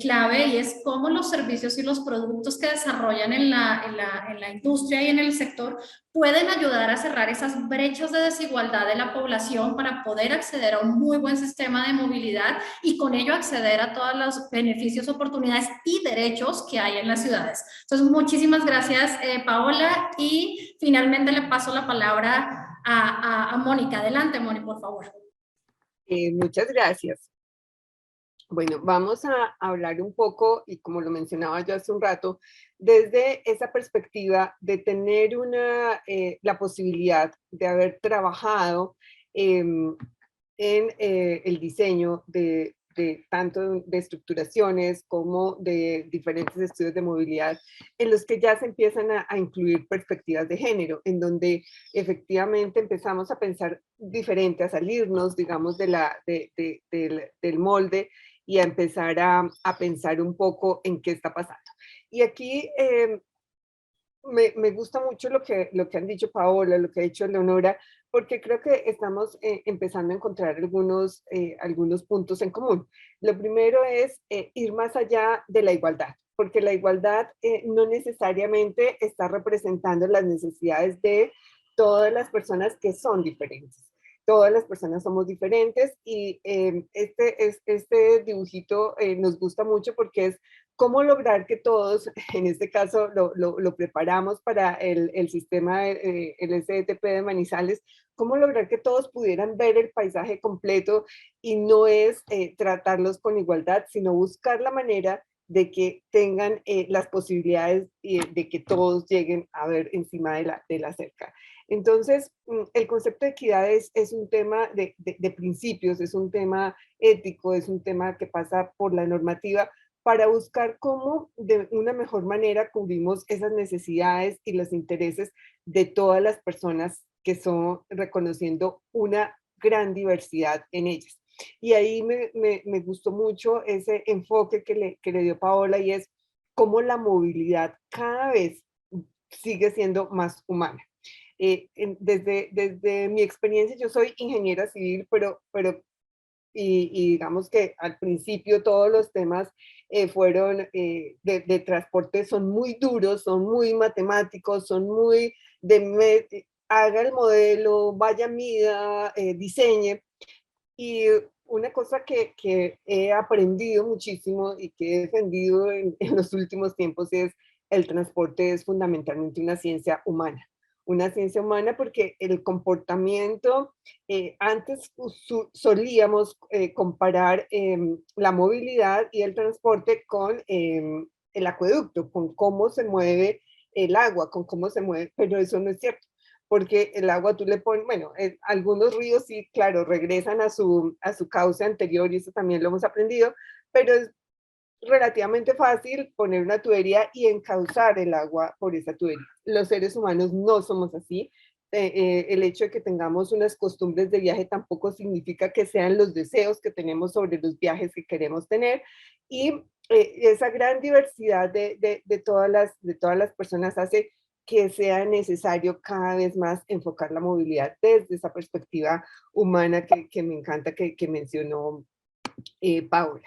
clave, y es cómo los servicios y los productos que desarrollan en la industria y en el sector pueden ayudar a cerrar esas brechas de desigualdad de la población para poder acceder a un muy buen sistema de movilidad y con ello acceder a todos los beneficios, oportunidades y derechos que hay en las ciudades. Entonces, muchísimas gracias, Paola, y finalmente le paso la palabra a Mónica. Adelante, Mónica, por favor. Muchas gracias. Bueno, vamos a hablar un poco, y como lo mencionaba yo hace un rato, desde esa perspectiva de tener la posibilidad de haber trabajado en el diseño de tanto de estructuraciones como de diferentes estudios de movilidad, en los que ya se empiezan a incluir perspectivas de género, en donde efectivamente empezamos a pensar diferente, a salirnos, digamos, del molde, y a empezar a pensar un poco en qué está pasando. Y aquí me gusta mucho lo que han dicho Paola, lo que ha dicho Leonora, porque creo que estamos empezando a encontrar algunos puntos en común. Lo primero es ir más allá de la igualdad, porque la igualdad no necesariamente está representando las necesidades de todas las personas que son diferentes. Todas las personas somos diferentes, y este dibujito nos gusta mucho porque es cómo lograr que todos, en este caso lo preparamos para el sistema, el SDTP de Manizales, cómo lograr que todos pudieran ver el paisaje completo, y no es tratarlos con igualdad, sino buscar la manera de que tengan las posibilidades de que todos lleguen a ver encima de la cerca. Entonces, el concepto de equidad es un tema de principios, es un tema ético, es un tema que pasa por la normativa, para buscar cómo de una mejor manera cubrimos esas necesidades y los intereses de todas las personas que son, reconociendo una gran diversidad en ellas. Y ahí me gustó mucho ese enfoque que le dio Paola, y es cómo la movilidad cada vez sigue siendo más humana. Desde mi experiencia, yo soy ingeniera civil, y digamos que al principio todos los temas fueron de transporte, son muy duros, son muy matemáticos, son muy haga el modelo, vaya, mida, diseñe. Y una cosa que he aprendido muchísimo y que he defendido en los últimos tiempos es: el transporte es fundamentalmente una ciencia humana. Una ciencia humana porque el comportamiento, antes solíamos comparar la movilidad y el transporte con el acueducto, con cómo se mueve el agua, con cómo se mueve, pero eso no es cierto, porque el agua tú le pones, bueno, algunos ríos sí, claro, regresan a su cauce anterior, y eso también lo hemos aprendido, pero es relativamente fácil poner una tubería y encauzar el agua por esa tubería. Los seres humanos no somos así. El hecho de que tengamos unas costumbres de viaje tampoco significa que sean los deseos que tenemos sobre los viajes que queremos tener, y esa gran diversidad de todas las personas hace que sea necesario cada vez más enfocar la movilidad desde esa perspectiva humana que me encanta que mencionó Paola.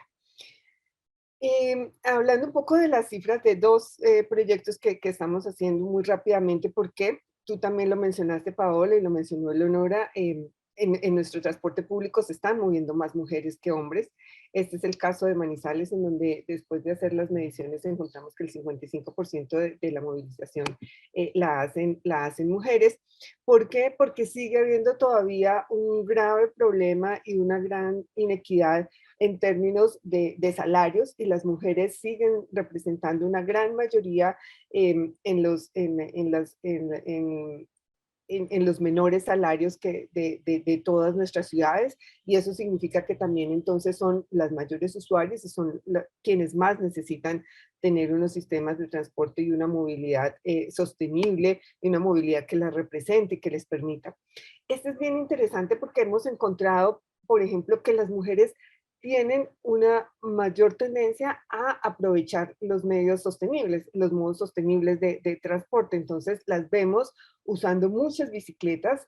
Hablando un poco de las cifras de dos proyectos que estamos haciendo muy rápidamente, porque tú también lo mencionaste, Paola, y lo mencionó Leonora, en nuestro transporte público se están moviendo más mujeres que hombres. Este es el caso de Manizales, en donde después de hacer las mediciones encontramos que el 55% de la movilización la hacen mujeres. ¿Por qué? Porque sigue habiendo todavía un grave problema y una gran inequidad en términos de salarios, y las mujeres siguen representando una gran mayoría en los menores salarios de todas nuestras ciudades, y eso significa que también entonces son las mayores usuarias y son quienes más necesitan tener unos sistemas de transporte y una movilidad sostenible, y una movilidad que las represente y que les permita. Esto es bien interesante porque hemos encontrado, por ejemplo, que las mujeres tienen una mayor tendencia a aprovechar los medios sostenibles, los modos sostenibles de transporte. Entonces las vemos usando muchas bicicletas,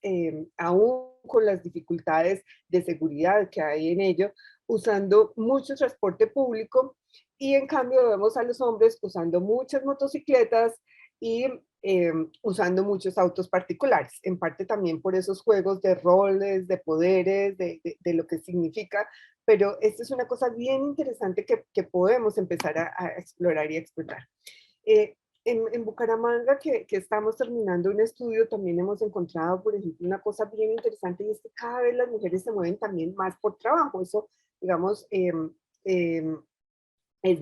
aún con las dificultades de seguridad que hay en ello, usando mucho transporte público, y en cambio vemos a los hombres usando muchas motocicletas y usando muchos autos particulares, en parte también por esos juegos de roles, de poderes, de lo que significa, pero esto es una cosa bien interesante que podemos empezar a explorar y a explotar. En Bucaramanga, que estamos terminando un estudio, también hemos encontrado, por ejemplo, una cosa bien interesante, y es que cada vez las mujeres se mueven también más por trabajo. Eso, digamos, es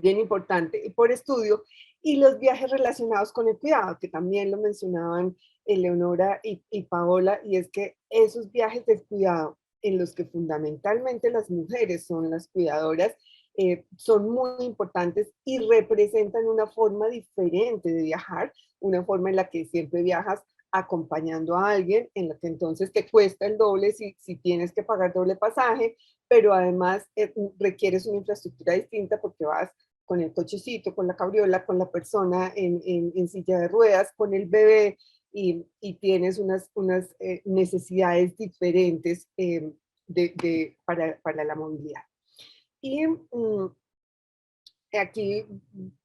bien importante, y por estudio, y los viajes relacionados con el cuidado, que también lo mencionaban Eleonora y Paola, y es que esos viajes del cuidado, en los que fundamentalmente las mujeres son las cuidadoras, son muy importantes y representan una forma diferente de viajar, una forma en la que siempre viajas acompañando a alguien, en la que entonces te cuesta el doble si tienes que pagar doble pasaje, pero además requieres una infraestructura distinta porque vas con el cochecito, con la cabriola, con la persona en silla de ruedas, con el bebé, y tienes unas necesidades diferentes para la movilidad. Y aquí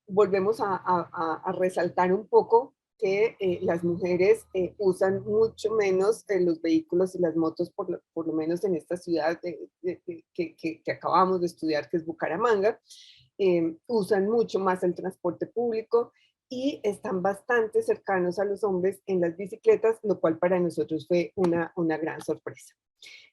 volvemos a resaltar un poco que las mujeres usan mucho menos los vehículos y las motos, por lo menos en esta ciudad que acabamos de estudiar, que es Bucaramanga. Usan mucho más el transporte público y están bastante cercanos a los hombres en las bicicletas, lo cual para nosotros fue una gran sorpresa.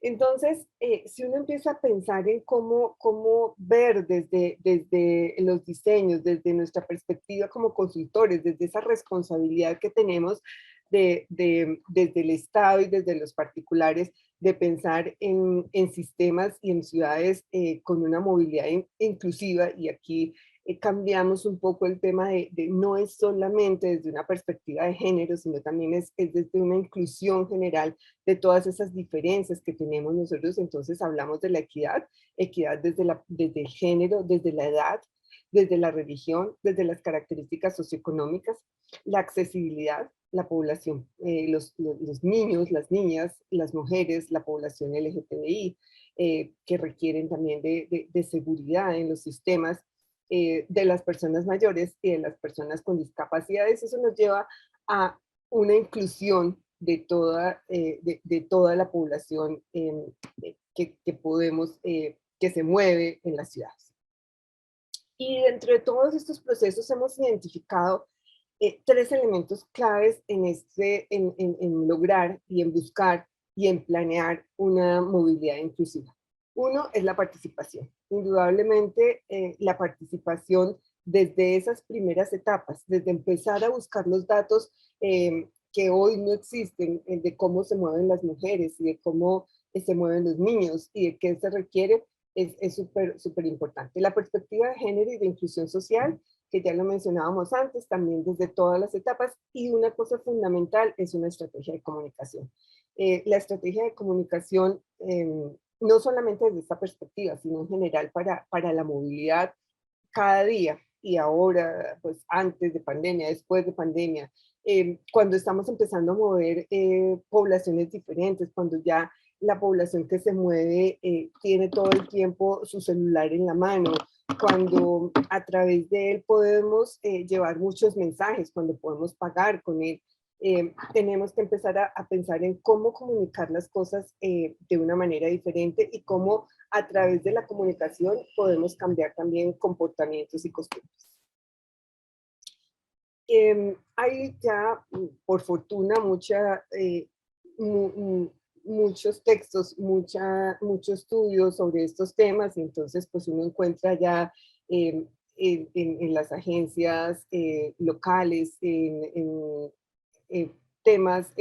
Entonces, si uno empieza a pensar en cómo ver desde los diseños, desde nuestra perspectiva como consultores, desde esa responsabilidad que tenemos desde el Estado y desde los particulares, de pensar en sistemas y en ciudades con una movilidad inclusiva, y aquí cambiamos un poco el tema de no es solamente desde una perspectiva de género, sino también es desde una inclusión general de todas esas diferencias que tenemos nosotros. Entonces hablamos de la equidad desde el género, desde la edad, desde la religión, desde las características socioeconómicas, la accesibilidad, la población, los niños, las niñas, las mujeres, la población LGTBI, que requieren también de seguridad en los sistemas, de las personas mayores y de las personas con discapacidades. Eso nos lleva a una inclusión de toda la población que podemos, que se mueve en las ciudades. Y dentro de todos estos procesos hemos identificado tres elementos claves en lograr y en buscar y en planear una movilidad inclusiva. Uno es la participación. Indudablemente la participación desde esas primeras etapas, desde empezar a buscar los datos que hoy no existen, de cómo se mueven las mujeres y de cómo se mueven los niños y de qué se requiere, es súper importante. La perspectiva de género y de inclusión social, que ya lo mencionábamos antes, también desde todas las etapas, y una cosa fundamental es una estrategia de comunicación. La estrategia de comunicación, no solamente desde esta perspectiva, sino en general para la movilidad cada día, y ahora, pues antes de pandemia, después de pandemia, cuando estamos empezando a mover poblaciones diferentes, cuando ya la población que se mueve tiene todo el tiempo su celular en la mano, cuando a través de él podemos llevar muchos mensajes, cuando podemos pagar con él. Tenemos que empezar a pensar en cómo comunicar las cosas de una manera diferente y cómo a través de la comunicación podemos cambiar también comportamientos y costumbres. Hay ya, por fortuna, muchos textos, mucho estudio sobre estos temas, y entonces pues uno encuentra ya en las agencias locales, temas,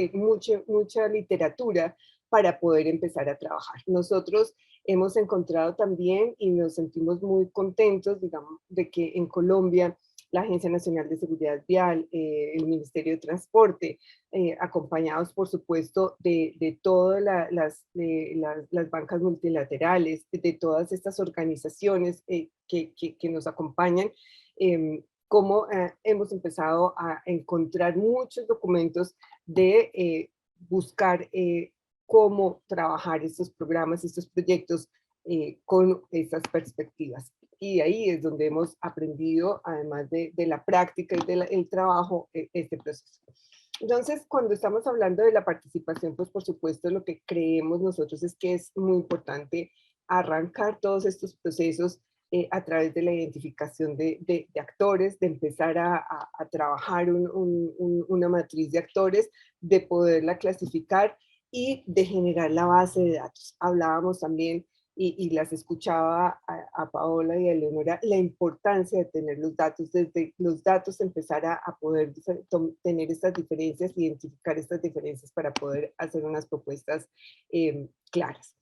mucha literatura para poder empezar a trabajar. Nosotros hemos encontrado también y nos sentimos muy contentos, digamos, de que en Colombia la Agencia Nacional de Seguridad Vial, el Ministerio de Transporte, acompañados por supuesto de todas las bancas multilaterales, de todas estas organizaciones que nos acompañan, cómo hemos empezado a encontrar muchos documentos de buscar cómo trabajar estos programas, estos proyectos con estas perspectivas. Y ahí es donde hemos aprendido, además de la práctica y del trabajo, este proceso. Entonces, cuando estamos hablando de la participación, pues por supuesto lo que creemos nosotros es que es muy importante arrancar todos estos procesos a través de la identificación de actores, de empezar a trabajar una matriz de actores, de poderla clasificar y de generar la base de datos. Hablábamos también y las escuchaba a Paola y a Eleonora, la importancia de tener los datos, desde los datos empezar a poder tener estas diferencias, identificar estas diferencias para poder hacer unas propuestas claras.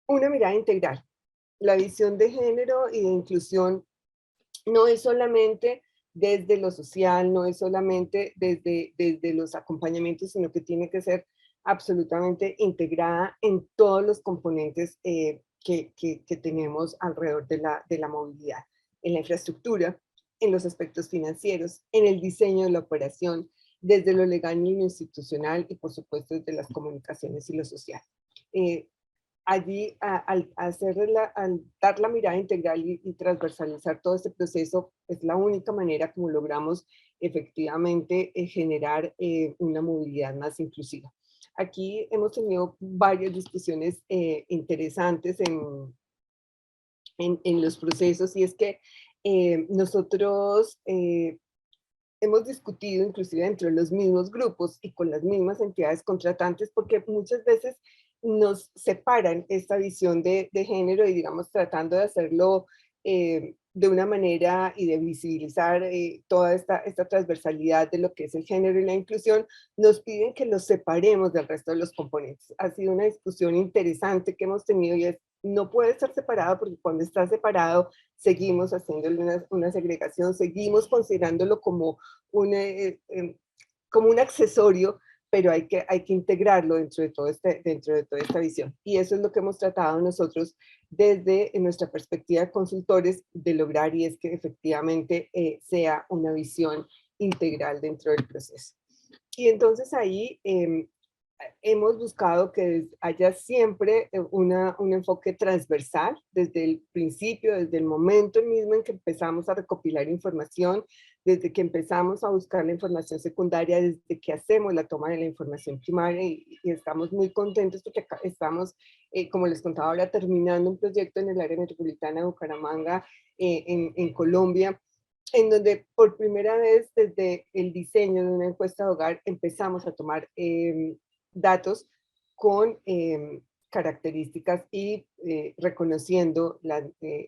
Una mirada integral. La visión de género y de inclusión no es solamente desde lo social, no es solamente desde los acompañamientos, sino que tiene que ser absolutamente integrada en todos los componentes que tenemos alrededor de la movilidad, en la infraestructura, en los aspectos financieros, en el diseño de la operación, desde lo legal y lo institucional y por supuesto desde las comunicaciones y lo social. Allí, al dar la mirada integral y transversalizar todo este proceso, es la única manera como logramos efectivamente generar una movilidad más inclusiva. Aquí hemos tenido varias discusiones interesantes en los procesos, y es que nosotros hemos discutido inclusive dentro de los mismos grupos y con las mismas entidades contratantes, porque muchas veces nos separan esta visión de género y digamos tratando de hacerlo de una manera y de visibilizar toda esta transversalidad de lo que es el género y la inclusión, nos piden que los separemos del resto de los componentes. Ha sido una discusión interesante que hemos tenido y es, no puede estar separado porque cuando está separado seguimos haciéndole una segregación, seguimos considerándolo como un accesorio, pero hay que integrarlo dentro de toda esta visión. Y eso es lo que hemos tratado nosotros desde nuestra perspectiva de consultores de lograr, y es que efectivamente sea una visión integral dentro del proceso. Y entonces ahí hemos buscado que haya siempre un enfoque transversal desde el principio, desde el momento mismo en que empezamos a recopilar información, desde que empezamos a buscar la información secundaria, desde que hacemos la toma de la información primaria, y estamos muy contentos porque estamos, como les contaba ahora, terminando un proyecto en el área metropolitana de Bucaramanga, en Colombia, en donde por primera vez desde el diseño de una encuesta de hogar empezamos a tomar datos con características y reconociendo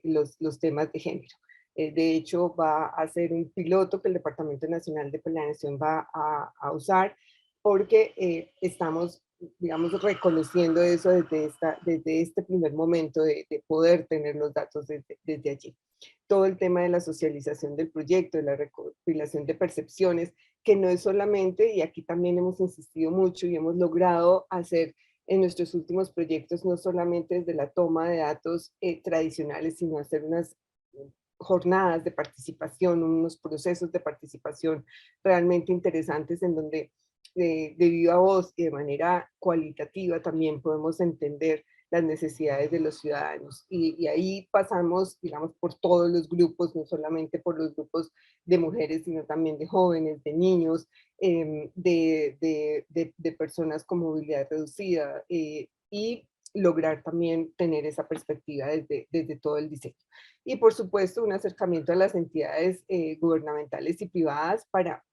los temas de género. De hecho, va a ser un piloto que el Departamento Nacional de Planeación va a usar, porque estamos, digamos, reconociendo eso desde este primer momento de poder tener los datos desde allí. Todo el tema de la socialización del proyecto, de la recopilación de percepciones, que no es solamente, y aquí también hemos insistido mucho y hemos logrado hacer en nuestros últimos proyectos, no solamente desde la toma de datos tradicionales, sino hacer unas jornadas de participación, unos procesos de participación realmente interesantes en donde de viva voz y de manera cualitativa también podemos entender las necesidades de los ciudadanos. Y ahí pasamos, digamos, por todos los grupos, no solamente por los grupos de mujeres, sino también de jóvenes, de niños, de personas con movilidad reducida, y lograr también tener esa perspectiva desde todo el diseño. Y por supuesto un acercamiento a las entidades gubernamentales y privadas para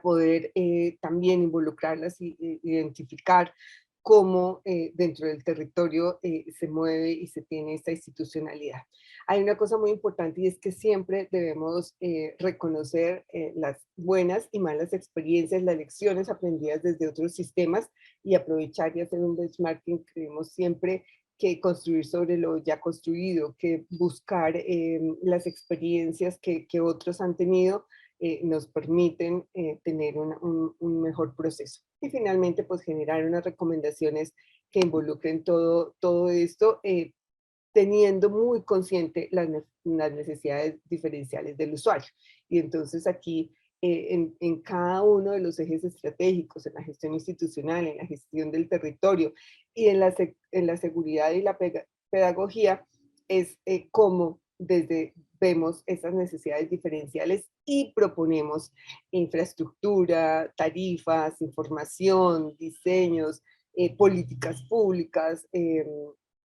poder también involucrarlas y identificar cómo dentro del territorio se mueve y se tiene esta institucionalidad. Hay una cosa muy importante y es que siempre debemos reconocer las buenas y malas experiencias, las lecciones aprendidas desde otros sistemas y aprovechar y hacer un benchmarking. Creemos siempre que construir sobre lo ya construido, que buscar las experiencias que otros han tenido, nos permiten tener un mejor proceso. Y finalmente, pues generar unas recomendaciones que involucren todo esto, teniendo muy consciente las necesidades diferenciales del usuario. Y entonces aquí, en cada uno de los ejes estratégicos, en la gestión institucional, en la gestión del territorio y en la seguridad y la pedagogía, es cómo vemos esas necesidades diferenciales y proponemos infraestructura, tarifas, información, diseños, políticas públicas,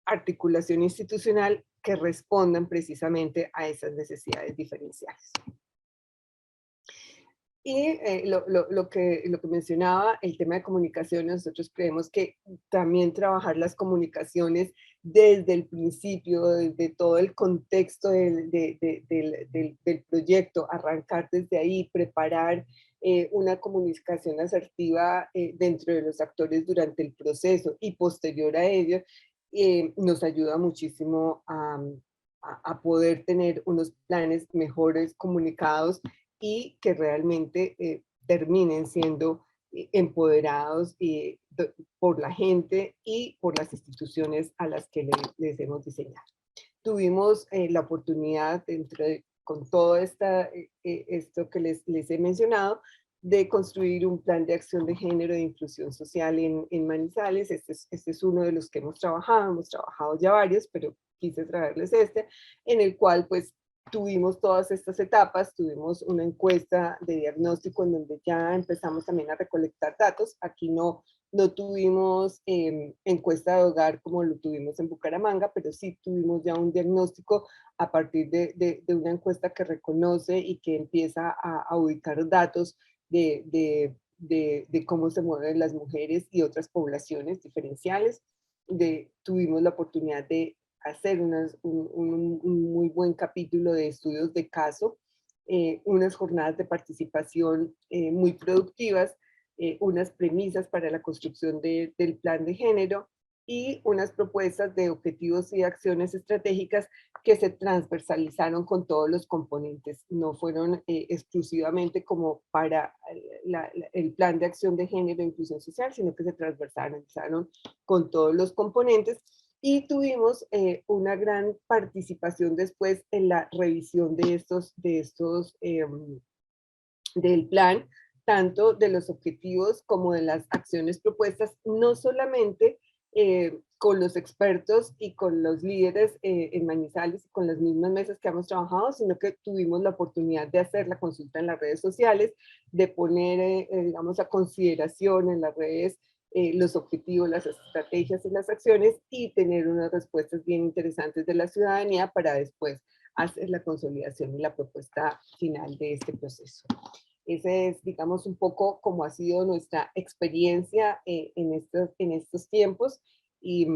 articulación institucional que respondan precisamente a esas necesidades diferenciales. Y lo que mencionaba, el tema de comunicaciones, nosotros creemos que también trabajar las comunicaciones desde el principio, desde todo el contexto del proyecto, arrancar desde ahí, preparar una comunicación asertiva dentro de los actores durante el proceso y posterior a ello, nos ayuda muchísimo a poder tener unos planes mejores comunicados y que realmente terminen siendo empoderados por la gente y por las instituciones a las que les hemos diseñado. Tuvimos la oportunidad, con todo esto que les he mencionado, de construir un plan de acción de género e inclusión social en Manizales. Este es uno de los que hemos trabajado ya varios, pero quise traerles en el cual pues tuvimos todas estas etapas, tuvimos una encuesta de diagnóstico en donde ya empezamos también a recolectar datos. Aquí no tuvimos encuesta de hogar como lo tuvimos en Bucaramanga, pero sí tuvimos ya un diagnóstico a partir de una encuesta que reconoce y que empieza a ubicar datos de cómo se mueven las mujeres y otras poblaciones diferenciales. Tuvimos la oportunidad de hacer un muy buen capítulo de estudios de caso, unas jornadas de participación muy productivas, unas premisas para la construcción del plan de género y unas propuestas de objetivos y acciones estratégicas que se transversalizaron con todos los componentes. No fueron exclusivamente como para el plan de acción de género e inclusión social, sino que se transversalizaron con todos los componentes. Y tuvimos una gran participación después en la revisión del plan, tanto de los objetivos como de las acciones propuestas, no solamente con los expertos y con los líderes en Manizales y con las mismas mesas que hemos trabajado, sino que tuvimos la oportunidad de hacer la consulta en las redes sociales, de poner, digamos, a consideración en las redes los objetivos, las estrategias y las acciones y tener unas respuestas bien interesantes de la ciudadanía para después hacer la consolidación y la propuesta final de este proceso. Ese es, digamos, un poco cómo ha sido nuestra experiencia en estos tiempos y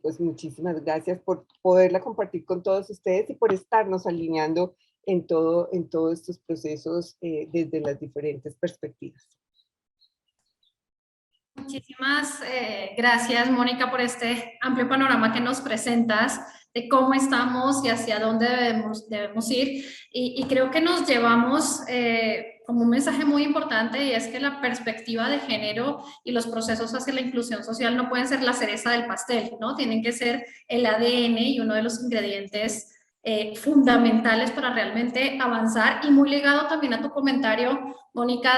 pues muchísimas gracias por poderla compartir con todos ustedes y por estarnos alineando en todos estos procesos desde las diferentes perspectivas. Muchísimas gracias, Mónica, por este amplio panorama que nos presentas de cómo estamos y hacia dónde debemos ir. Y creo que nos llevamos como un mensaje muy importante, y es que la perspectiva de género y los procesos hacia la inclusión social no pueden ser la cereza del pastel, ¿no? Tienen que ser el ADN y uno de los ingredientes fundamentales para realmente avanzar, y muy ligado también a tu comentario, Mónica,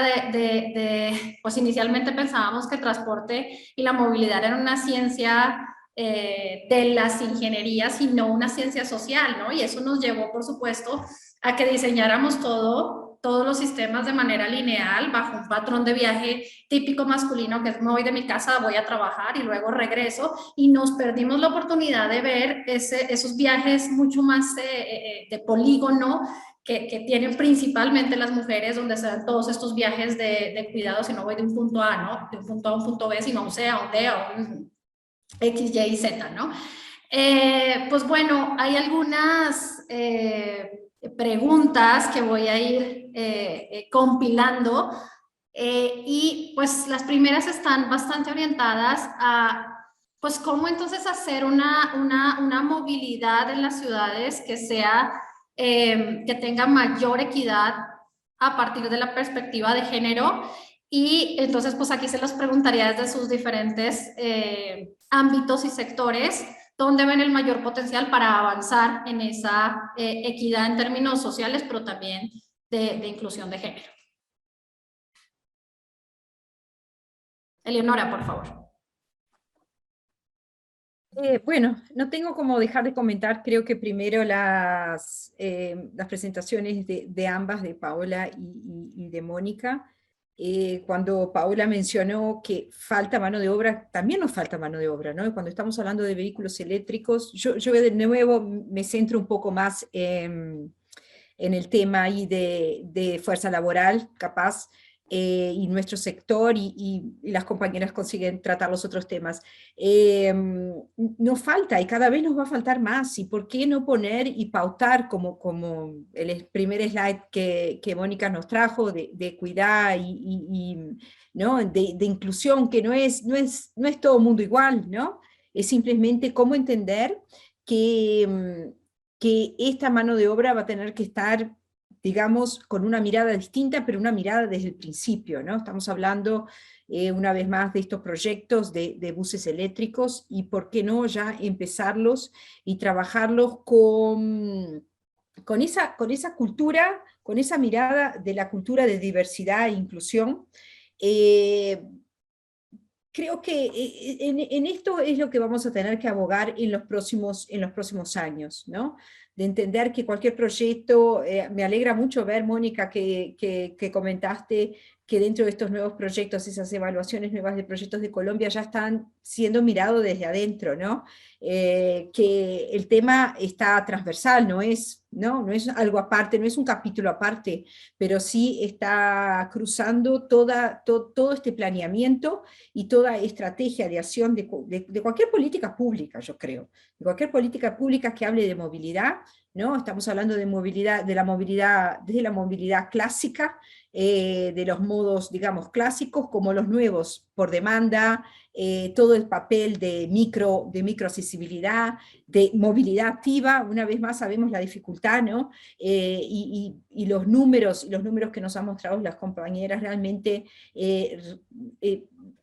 pues inicialmente pensábamos que el transporte y la movilidad era una ciencia de las ingenierías y no una ciencia social, ¿no? Y eso nos llevó, por supuesto, a que diseñáramos todos los sistemas de manera lineal, bajo un patrón de viaje típico masculino, que es: me voy de mi casa, voy a trabajar y luego regreso, y nos perdimos la oportunidad de ver esos viajes mucho más de polígono que tienen principalmente las mujeres, donde se dan todos estos viajes de cuidado, si no voy de un punto A, ¿no? De un punto A a un punto B, sino a un C, a un D, a un X, Y y Z, ¿no? Pues bueno, hay algunas preguntas que voy a ir compilando, y pues las primeras están bastante orientadas a pues cómo entonces hacer una movilidad en las ciudades que sea, que tenga mayor equidad a partir de la perspectiva de género. Y entonces pues aquí se los preguntaría desde sus diferentes ámbitos y sectores, dónde ven el mayor potencial para avanzar en esa equidad en términos sociales, pero también de inclusión de género. Eleonora, por favor. Bueno, no tengo como dejar de comentar, creo que primero las presentaciones de ambas, de Paola y de Mónica. Cuando Paola mencionó que falta mano de obra, también nos falta mano de obra, ¿no? Cuando estamos hablando de vehículos eléctricos, yo de nuevo me centro un poco más en el tema ahí de fuerza laboral, capaz, y nuestro sector y las compañeras consiguen tratar los otros temas. Nos falta y cada vez nos va a faltar más, y por qué no poner y pautar como el primer slide que Mónica nos trajo de cuidar ¿no? de inclusión, que no es todo mundo igual, ¿no? Es simplemente cómo entender que esta mano de obra va a tener que estar, digamos, con una mirada distinta, pero una mirada desde el principio, ¿no? Estamos hablando una vez más de estos proyectos de buses eléctricos, y por qué no ya empezarlos y trabajarlos con esa cultura, con esa mirada de la cultura de diversidad e inclusión. Creo que en esto es lo que vamos a tener que abogar en los próximos años, ¿no? De entender que cualquier proyecto, me alegra mucho ver, Mónica, que comentaste que dentro de estos nuevos proyectos, esas evaluaciones nuevas de proyectos de Colombia ya están siendo mirados desde adentro, ¿no? Que el tema está transversal, no es algo aparte, no es un capítulo aparte, pero sí está cruzando todo este planeamiento y toda estrategia de acción de cualquier política pública, yo creo, de cualquier política pública que hable de movilidad, ¿no? Estamos hablando de movilidad, desde la movilidad clásica, de los modos, digamos, clásicos, como los nuevos, por demanda, todo el papel de microaccesibilidad, de movilidad activa. Una vez más sabemos la dificultad, ¿no? Y los números que nos han mostrado las compañeras realmente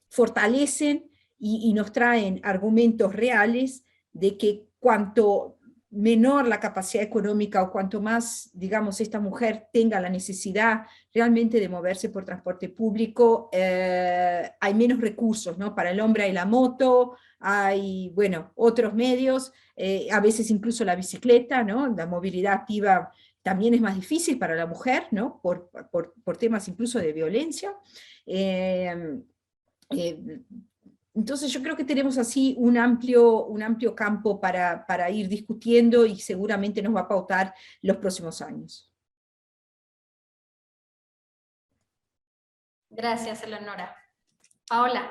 fortalecen y nos traen argumentos reales de que cuanto menor la capacidad económica, o cuanto más, digamos, esta mujer tenga la necesidad realmente de moverse por transporte público, hay menos recursos, ¿no? Para el hombre hay la moto, hay, bueno, otros medios, a veces incluso la bicicleta, ¿no? La movilidad activa también es más difícil para la mujer, ¿no? Por temas incluso de violencia. Eh, entonces yo creo que tenemos así un amplio campo para ir discutiendo, y seguramente nos va a pautar los próximos años. Gracias, Eleonora. Paola.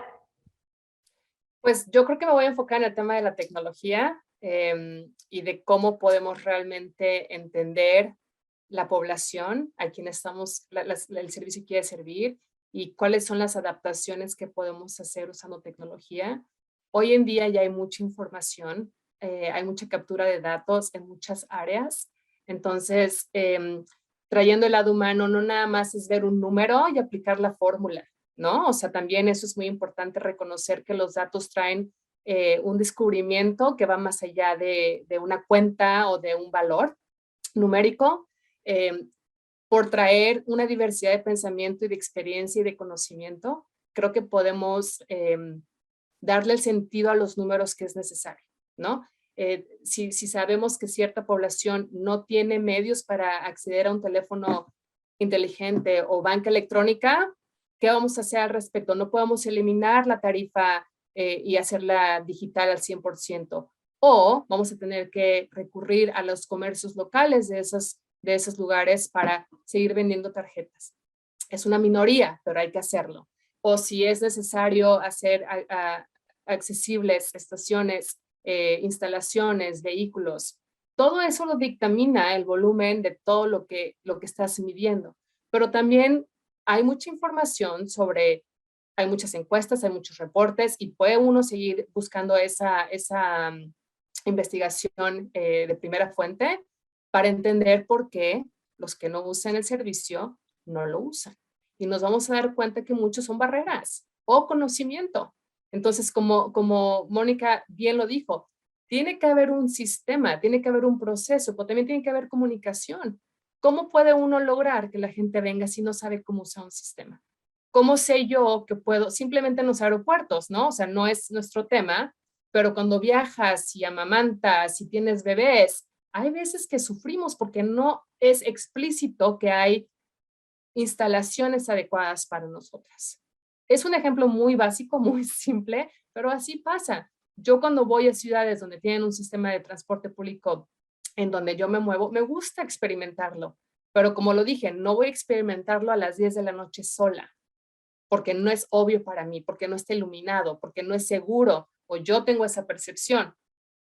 Pues yo creo que me voy a enfocar en el tema de la tecnología y de cómo podemos realmente entender la población a quien el servicio quiere servir, y cuáles son las adaptaciones que podemos hacer usando tecnología. Hoy en día ya hay mucha información, hay mucha captura de datos en muchas áreas. Entonces, trayendo el lado humano, no nada más es ver un número y aplicar la fórmula, ¿no? O sea, también eso es muy importante, reconocer que los datos traen un descubrimiento que va más allá de una cuenta o de un valor, numérico, por traer una diversidad de pensamiento y de experiencia y de conocimiento, creo que podemos darle el sentido a los números que es necesario, ¿no? Si sabemos que cierta población no tiene medios para acceder a un teléfono inteligente o banca electrónica, ¿qué vamos a hacer al respecto? No podemos eliminar la tarifa y hacerla digital al 100%, o vamos a tener que recurrir a los comercios locales de esos lugares para seguir vendiendo tarjetas. Es una minoría, pero hay que hacerlo. O si es necesario hacer accesibles estaciones, instalaciones, vehículos, todo eso lo dictamina el volumen de todo lo que estás midiendo. Pero también hay mucha información hay muchas encuestas, hay muchos reportes y puede uno seguir buscando esa investigación de primera fuente para entender por qué los que no usan el servicio no lo usan. Y nos vamos a dar cuenta que muchos son barreras o conocimiento. Entonces, como Mónica bien lo dijo, tiene que haber un sistema, tiene que haber un proceso, pero también tiene que haber comunicación. ¿Cómo puede uno lograr que la gente venga si no sabe cómo usar un sistema? ¿Cómo sé yo que puedo? Simplemente en los aeropuertos, ¿no? O sea, no es nuestro tema, pero cuando viajas y amamantas y tienes bebés, hay veces que sufrimos porque no es explícito que hay instalaciones adecuadas para nosotras. Es un ejemplo muy básico, muy simple, pero así pasa. Yo cuando voy a ciudades donde tienen un sistema de transporte público en donde yo me muevo, me gusta experimentarlo, pero como lo dije, no voy a experimentarlo a las 10 de la noche sola, porque no es obvio para mí, porque no está iluminado, porque no es seguro, o yo tengo esa percepción.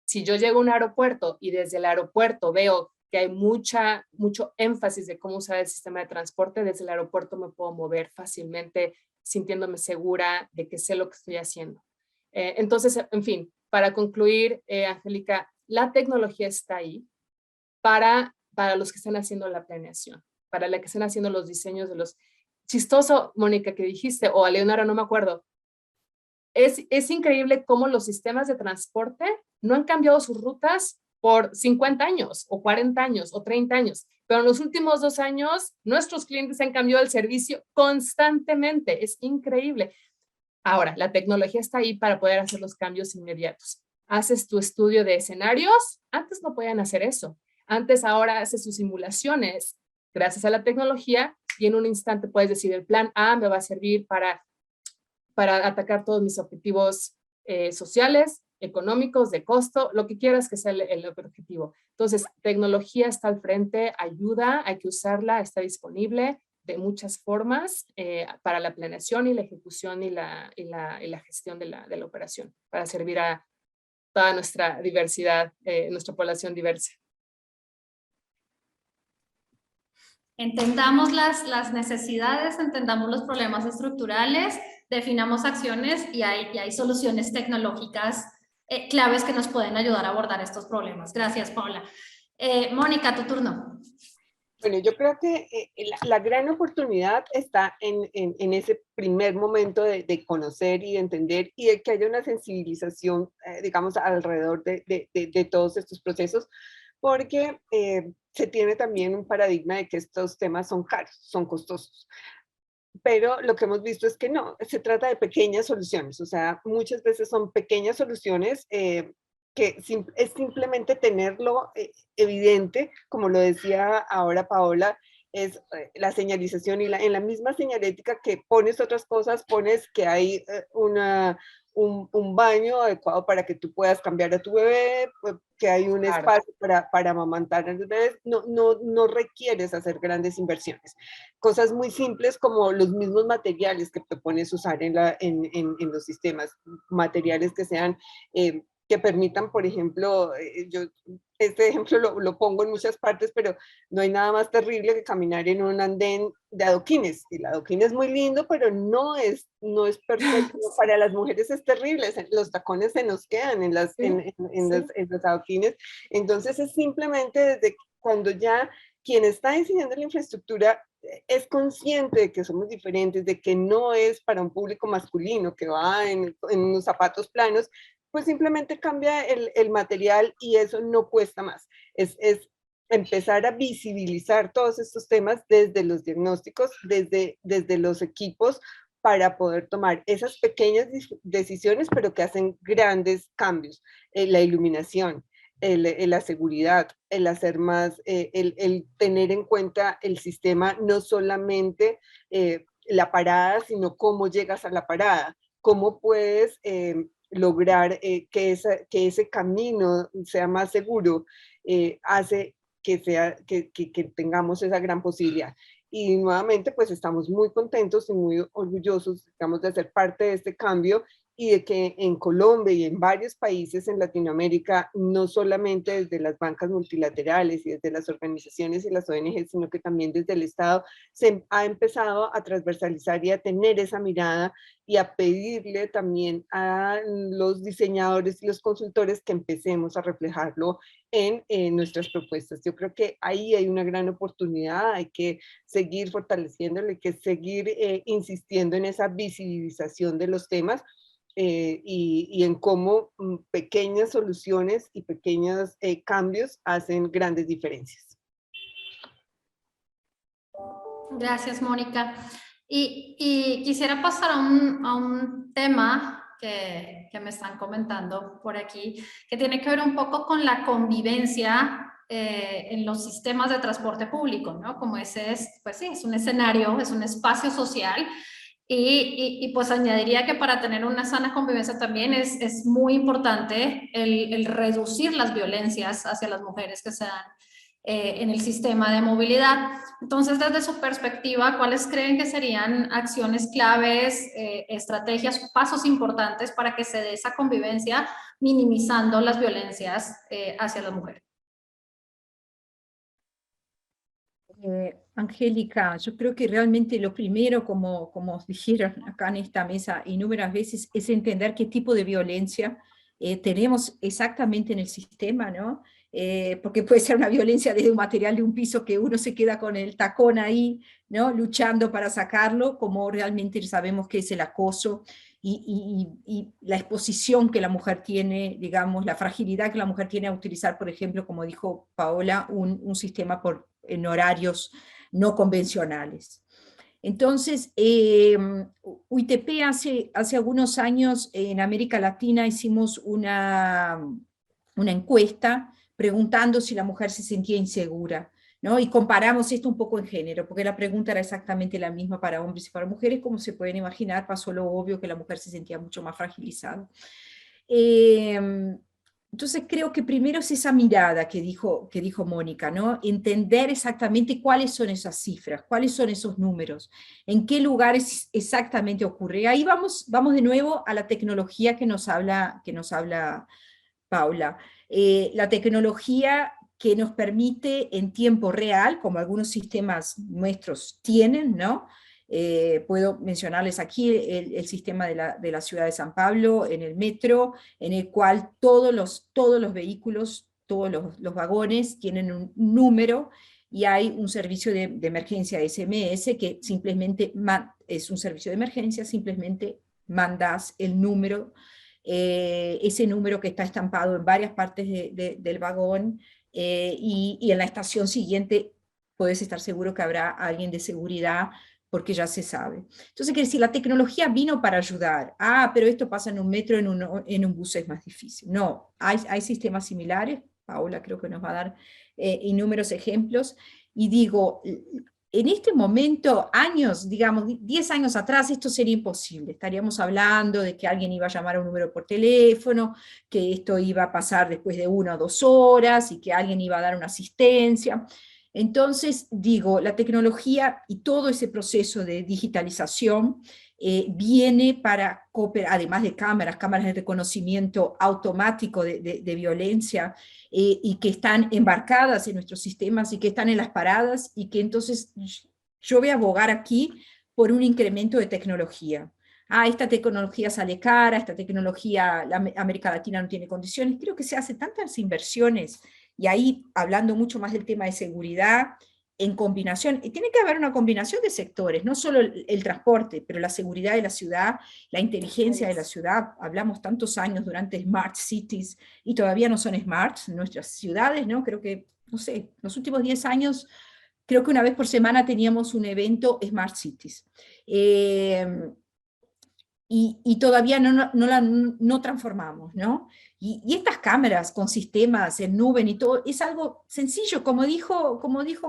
Si yo llego a un aeropuerto y desde el aeropuerto veo que hay mucho énfasis de cómo usar el sistema de transporte, desde el aeropuerto me puedo mover fácilmente, sintiéndome segura de que sé lo que estoy haciendo. Entonces, en fin, para concluir, Angélica, la tecnología está ahí para los que están haciendo la planeación, para los que están haciendo los diseños de los... Chistoso, Mónica, que dijiste, o a Leonora, no me acuerdo, es increíble cómo los sistemas de transporte no han cambiado sus rutas por 50 años, o 40 años, o 30 años, pero en los últimos 2 años, nuestros clientes han cambiado el servicio constantemente. Es increíble. Ahora, la tecnología está ahí para poder hacer los cambios inmediatos. Haces tu estudio de escenarios, antes no podían hacer eso. Antes, ahora haces sus simulaciones gracias a la tecnología y en un instante puedes decir, el plan A me va a servir para atacar todos mis objetivos sociales, económicos, de costo, lo que quieras que sea el objetivo. Entonces, tecnología está al frente, ayuda, hay que usarla, está disponible de muchas formas para la planeación y la ejecución y la gestión de la operación, para servir a toda nuestra diversidad, nuestra población diversa. Entendamos las necesidades, entendamos los problemas estructurales, definamos acciones y hay soluciones tecnológicas claves que nos pueden ayudar a abordar estos problemas. Gracias, Paula. Mónica, tu turno. Bueno, yo creo que la gran oportunidad está en ese primer momento de conocer y de entender y de que haya una sensibilización, digamos, alrededor de todos estos procesos, porque se tiene también un paradigma de que estos temas son caros, son costosos. Pero lo que hemos visto es que no, se trata de pequeñas soluciones, o sea, muchas veces son pequeñas soluciones que es simplemente tenerlo evidente, como lo decía ahora Paola, es la señalización y en la misma señalética que pones otras cosas, pones que hay un baño adecuado para que tú puedas cambiar a tu bebé, que hay un espacio para amamantar a los bebés, no requieres hacer grandes inversiones. Cosas muy simples como los mismos materiales que te pones a usar en los sistemas, materiales que sean... que permitan, por ejemplo, este ejemplo lo pongo en muchas partes, pero no hay nada más terrible que caminar en un andén de adoquines. El adoquín es muy lindo, pero no es perfecto. Para las mujeres es terrible, los tacones se nos quedan en los adoquines. Entonces es simplemente desde cuando ya quien está diseñando la infraestructura es consciente de que somos diferentes, de que no es para un público masculino que va en unos zapatos planos, pues simplemente cambia el material y eso no cuesta más. Es empezar a visibilizar todos estos temas desde los diagnósticos, desde los equipos, para poder tomar esas pequeñas decisiones, pero que hacen grandes cambios. La iluminación, la seguridad, el hacer más, el tener en cuenta el sistema, no solamente la parada, sino cómo llegas a la parada, cómo puedes lograr que ese camino sea más seguro, hace que tengamos esa gran posibilidad. Y nuevamente, pues estamos muy contentos y muy orgullosos, digamos, de ser parte de este cambio y de que en Colombia y en varios países en Latinoamérica, no solamente desde las bancas multilaterales y desde las organizaciones y las ONG, sino que también desde el Estado, se ha empezado a transversalizar y a tener esa mirada y a pedirle también a los diseñadores y los consultores que empecemos a reflejarlo en nuestras propuestas. Yo creo que ahí hay una gran oportunidad, hay que seguir fortaleciéndolo, hay que seguir insistiendo en esa visibilización de los temas, y en cómo pequeñas soluciones y pequeños cambios hacen grandes diferencias. Gracias, Mónica. Y quisiera pasar a un tema que me están comentando por aquí, que tiene que ver un poco con la convivencia en los sistemas de transporte público, ¿no? Como ese es, pues sí, es un escenario, es un espacio social. Y pues añadiría que para tener una sana convivencia también es muy importante el reducir las violencias hacia las mujeres que se dan en el sistema de movilidad. Entonces, desde su perspectiva, ¿cuáles creen que serían acciones claves, estrategias, pasos importantes para que se dé esa convivencia minimizando las violencias hacia las mujeres? Angélica, yo creo que realmente lo primero, como dijeron acá en esta mesa innumerables veces, es entender qué tipo de violencia tenemos exactamente en el sistema, ¿no? Porque puede ser una violencia desde un material de un piso que uno se queda con el tacón ahí, ¿no? Luchando para sacarlo, como realmente sabemos que es el acoso y la exposición que la mujer tiene, digamos, la fragilidad que la mujer tiene a utilizar, por ejemplo, como dijo Paola, un sistema en horarios no convencionales. Entonces, UITP hace algunos años en América Latina hicimos una encuesta preguntando si la mujer se sentía insegura, ¿no? Y comparamos esto un poco en género, porque la pregunta era exactamente la misma para hombres y para mujeres. Como se pueden imaginar, pasó lo obvio, que la mujer se sentía mucho más fragilizada. Entonces creo que primero es esa mirada que dijo Mónica, ¿no? Entender exactamente cuáles son esas cifras, cuáles son esos números, en qué lugares exactamente ocurre. Ahí vamos de nuevo a la tecnología que nos habla Paula. La tecnología que nos permite en tiempo real, como algunos sistemas nuestros tienen, ¿no? Puedo mencionarles aquí el sistema de la ciudad de San Pablo, en el metro, en el cual todos los vehículos, todos los vagones tienen un número, y hay un servicio de emergencia SMS que simplemente es un servicio de emergencia, simplemente mandas el número, ese número que está estampado en varias partes del vagón, y en la estación siguiente puedes estar seguro que habrá alguien de seguridad, porque ya se sabe. Entonces, quiere decir, la tecnología vino para ayudar. Pero esto pasa en un metro, en un bus es más difícil. No, hay sistemas similares. Paola creo que nos va a dar innumerables ejemplos. Y digo, en este momento, digamos, 10 años atrás, esto sería imposible. Estaríamos hablando de que alguien iba a llamar a un número por teléfono, que esto iba a pasar después de 1 o 2 horas, y que alguien iba a dar una asistencia. Entonces, digo, la tecnología y todo ese proceso de digitalización viene para cooperar, además de cámaras de reconocimiento automático de violencia, y que están embarcadas en nuestros sistemas y que están en las paradas, y que entonces yo voy a abogar aquí por un incremento de tecnología. Esta tecnología sale cara, esta tecnología, América Latina no tiene condiciones. Creo que se hacen tantas inversiones, y ahí hablando mucho más del tema de seguridad, en combinación, y tiene que haber una combinación de sectores, no solo el transporte, pero la seguridad de la ciudad, la inteligencia de la ciudad. Hablamos tantos años durante Smart Cities, y todavía no son smart nuestras ciudades, ¿no? Creo que no sé, los últimos 10 años, creo que una vez por semana teníamos un evento Smart Cities. Y todavía no transformamos, ¿no? Y estas cámaras con sistemas en nube y todo, es algo sencillo, como dijo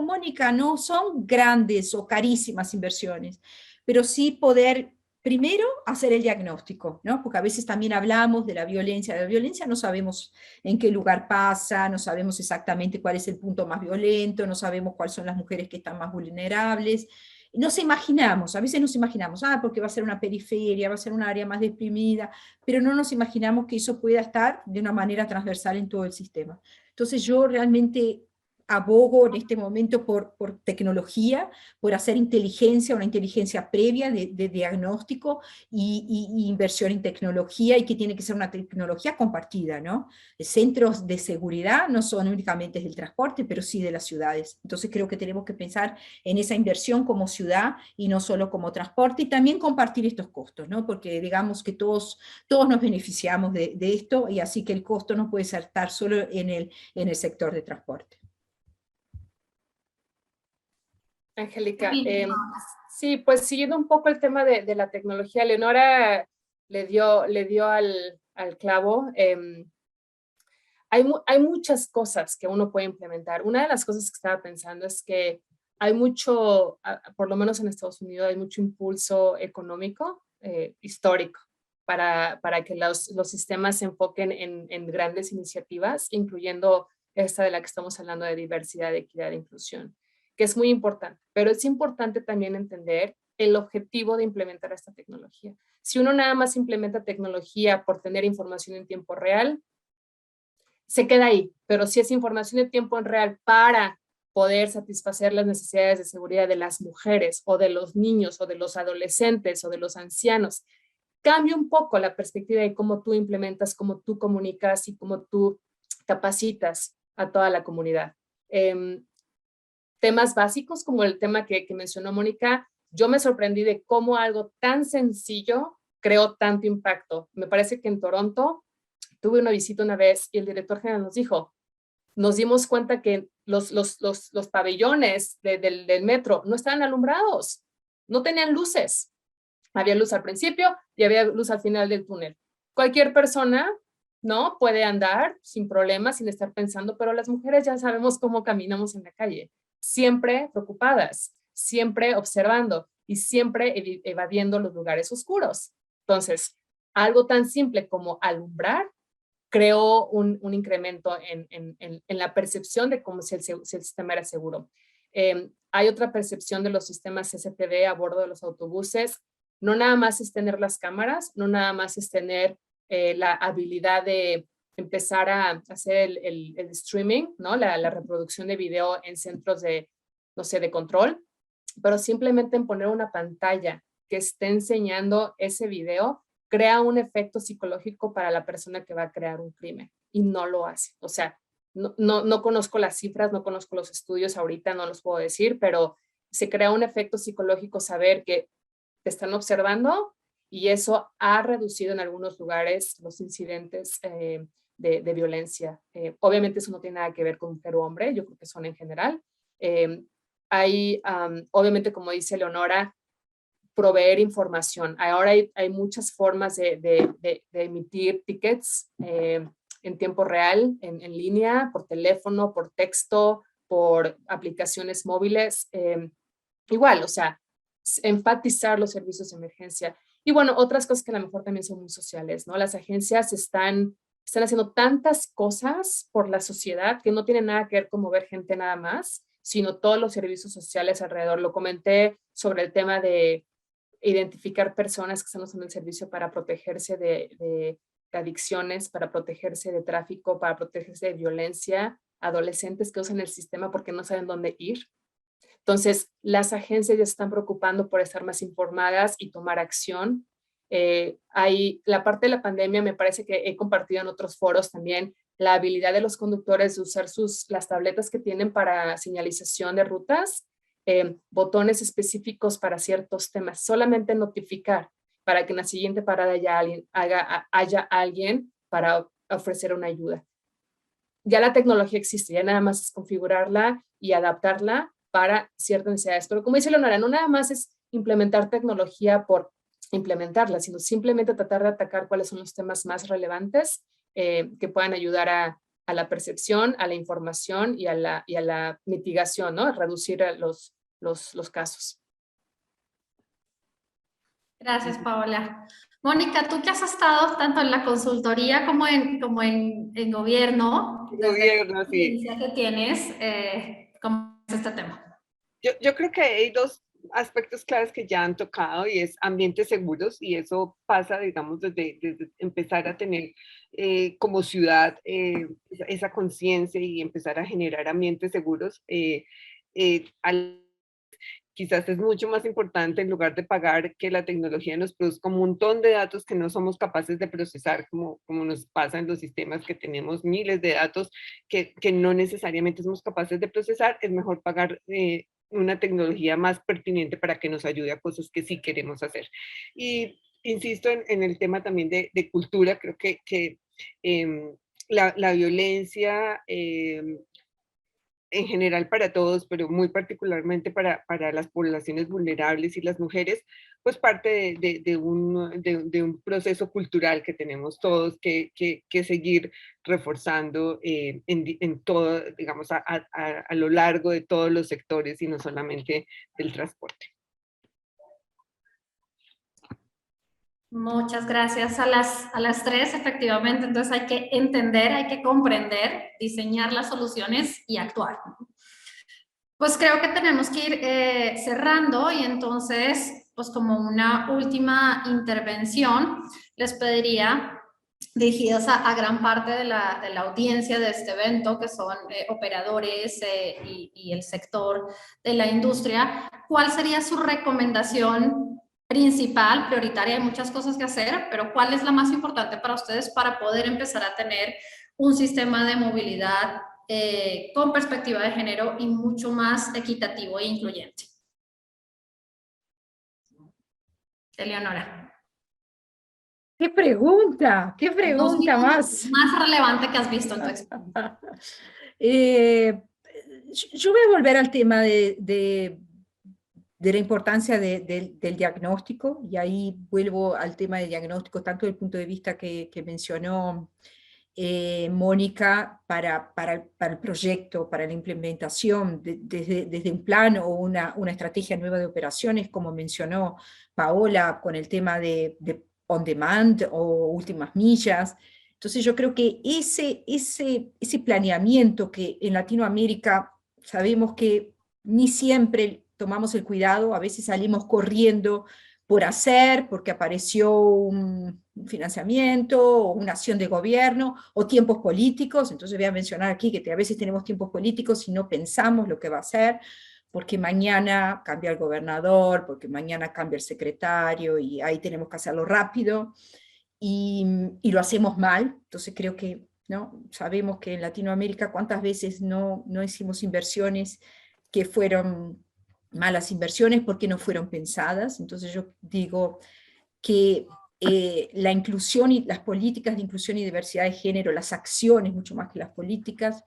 Mónica, no son grandes o carísimas inversiones, pero sí poder primero hacer el diagnóstico, ¿no? Porque a veces también hablamos de la violencia no sabemos en qué lugar pasa, no sabemos exactamente cuál es el punto más violento, no sabemos cuáles son las mujeres que están más vulnerables, nos imaginamos, a veces nos imaginamos, porque va a ser una periferia, va a ser un área más deprimida, pero no nos imaginamos que eso pueda estar de una manera transversal en todo el sistema. Entonces yo realmente abogo en este momento por tecnología, por hacer inteligencia, una inteligencia previa de diagnóstico y inversión en tecnología, y que tiene que ser una tecnología compartida, ¿no? Centros de seguridad no son únicamente del transporte, pero sí de las ciudades. Entonces creo que tenemos que pensar en esa inversión como ciudad y no solo como transporte, y también compartir estos costos, ¿no? Porque digamos que todos nos beneficiamos de esto, y así que el costo no puede estar solo en el sector de transporte. Angélica, sí, pues siguiendo un poco el tema de la tecnología, Leonora le dio al clavo. Hay muchas cosas que uno puede implementar. Una de las cosas que estaba pensando es que hay mucho, por lo menos en Estados Unidos, hay mucho impulso económico, histórico, para que los sistemas se enfoquen en grandes iniciativas, incluyendo esta de la que estamos hablando de diversidad, equidad e inclusión, que es muy importante, pero es importante también entender el objetivo de implementar esta tecnología. Si uno nada más implementa tecnología por tener información en tiempo real, se queda ahí, pero si es información de tiempo en real para poder satisfacer las necesidades de seguridad de las mujeres o de los niños o de los adolescentes o de los ancianos, cambia un poco la perspectiva de cómo tú implementas, cómo tú comunicas y cómo tú capacitas a toda la comunidad. Temas básicos como el tema que mencionó Mónica, yo me sorprendí de cómo algo tan sencillo creó tanto impacto. Me parece que en Toronto tuve una visita una vez y el director general nos dijo, nos dimos cuenta que los pabellones del metro no estaban alumbrados, no tenían luces. Había luz al principio y había luz al final del túnel. Cualquier persona, ¿no? Puede andar sin problemas, sin estar pensando, pero las mujeres ya sabemos cómo caminamos en la calle, siempre preocupadas, siempre observando y siempre evadiendo los lugares oscuros. Entonces, algo tan simple como alumbrar creó un incremento en la percepción de cómo si el sistema era seguro. Hay otra percepción de los sistemas CCTV a bordo de los autobuses. No nada más es tener las cámaras, no nada más es tener la habilidad de empezar a hacer el streaming, ¿no? La reproducción de video en centros de, no sé, de control, pero simplemente en poner una pantalla que esté enseñando ese video crea un efecto psicológico para la persona que va a crear un crimen y no lo hace. O sea, no conozco las cifras, no conozco los estudios ahorita, no los puedo decir, pero se crea un efecto psicológico saber que te están observando y eso ha reducido en algunos lugares los incidentes de violencia. Obviamente eso no tiene nada que ver con mujer o hombre, yo creo que son en general. Hay, obviamente, como dice Leonora, proveer información. Ahora hay muchas formas de emitir tickets en tiempo real, en línea, por teléfono, por texto, por aplicaciones móviles. Igual, o sea, enfatizar los servicios de emergencia. Y bueno, otras cosas que a lo mejor también son muy sociales, ¿no? Las agencias están haciendo tantas cosas por la sociedad que no tienen nada que ver con mover gente nada más, sino todos los servicios sociales alrededor. Lo comenté sobre el tema de identificar personas que están usando el servicio para protegerse de adicciones, para protegerse de tráfico, para protegerse de violencia, adolescentes que usan el sistema porque no saben dónde ir. Entonces, las agencias ya están preocupando por estar más informadas y tomar acción. La parte de la pandemia me parece que he compartido en otros foros también la habilidad de los conductores de usar las tabletas que tienen para señalización de rutas, botones específicos para ciertos temas, solamente notificar para que en la siguiente parada haya alguien para ofrecer una ayuda. ya la tecnología existe, ya nada más es configurarla y adaptarla para ciertas necesidades. Pero como dice Leonora, no nada más es implementar tecnología por implementarla, sino simplemente tratar de atacar cuáles son los temas más relevantes que puedan ayudar a la percepción, a la información y a la mitigación, ¿no? Reducir los casos. Gracias, Paola. Mónica, tú que has estado tanto en la consultoría como en gobierno, desde la Gobierno, sí. experiencia que tienes, ¿cómo es este tema? Yo creo que hay dos aspectos claves que ya han tocado y es ambientes seguros y eso pasa, digamos, desde empezar a tener como ciudad esa conciencia y empezar a generar ambientes seguros. Quizás es mucho más importante en lugar de pagar que la tecnología nos produzca un montón de datos que no somos capaces de procesar, como nos pasa en los sistemas que tenemos miles de datos que no necesariamente somos capaces de procesar, es mejor pagar una tecnología más pertinente para que nos ayude a cosas que sí queremos hacer. Y insisto en el tema también de cultura, creo que la violencia en general para todos, pero muy particularmente para las poblaciones vulnerables y las mujeres, pues parte de un proceso cultural que tenemos todos que seguir reforzando en todo, digamos, a lo largo de todos los sectores y no solamente del transporte. Muchas gracias a las tres, efectivamente. Entonces hay que entender, hay que comprender, diseñar las soluciones y actuar. Pues creo que tenemos que ir cerrando y entonces, pues como una última intervención, les pediría, dirigidas a gran parte de la audiencia de este evento, que son operadores y el sector de la industria, ¿cuál sería su recomendación principal, prioritaria? Hay muchas cosas que hacer, pero ¿cuál es la más importante para ustedes para poder empezar a tener un sistema de movilidad con perspectiva de género y mucho más equitativo e incluyente? Eleonora. ¡Qué pregunta! ¡Qué pregunta más! Más relevante que has visto en tu experiencia. Yo voy a volver al tema de la importancia del diagnóstico, y ahí vuelvo al tema del diagnóstico, tanto desde el punto de vista que mencionó Mónica para el proyecto, para la implementación, desde un plan o una estrategia nueva de operaciones, como mencionó Paola, con el tema de on demand o últimas millas. Entonces yo creo que ese planeamiento que en Latinoamérica sabemos que ni siempre tomamos el cuidado, a veces salimos corriendo por hacer, porque apareció un financiamiento, o una acción de gobierno, o tiempos políticos. Entonces voy a mencionar aquí que a veces tenemos tiempos políticos y no pensamos lo que va a hacer, porque mañana cambia el gobernador, porque mañana cambia el secretario, y ahí tenemos que hacerlo rápido, y lo hacemos mal. Entonces creo que, ¿no? Sabemos que en Latinoamérica cuántas veces no hicimos inversiones que fueron malas inversiones porque no fueron pensadas. Entonces yo digo que la inclusión y las políticas de inclusión y diversidad de género, las acciones mucho más que las políticas,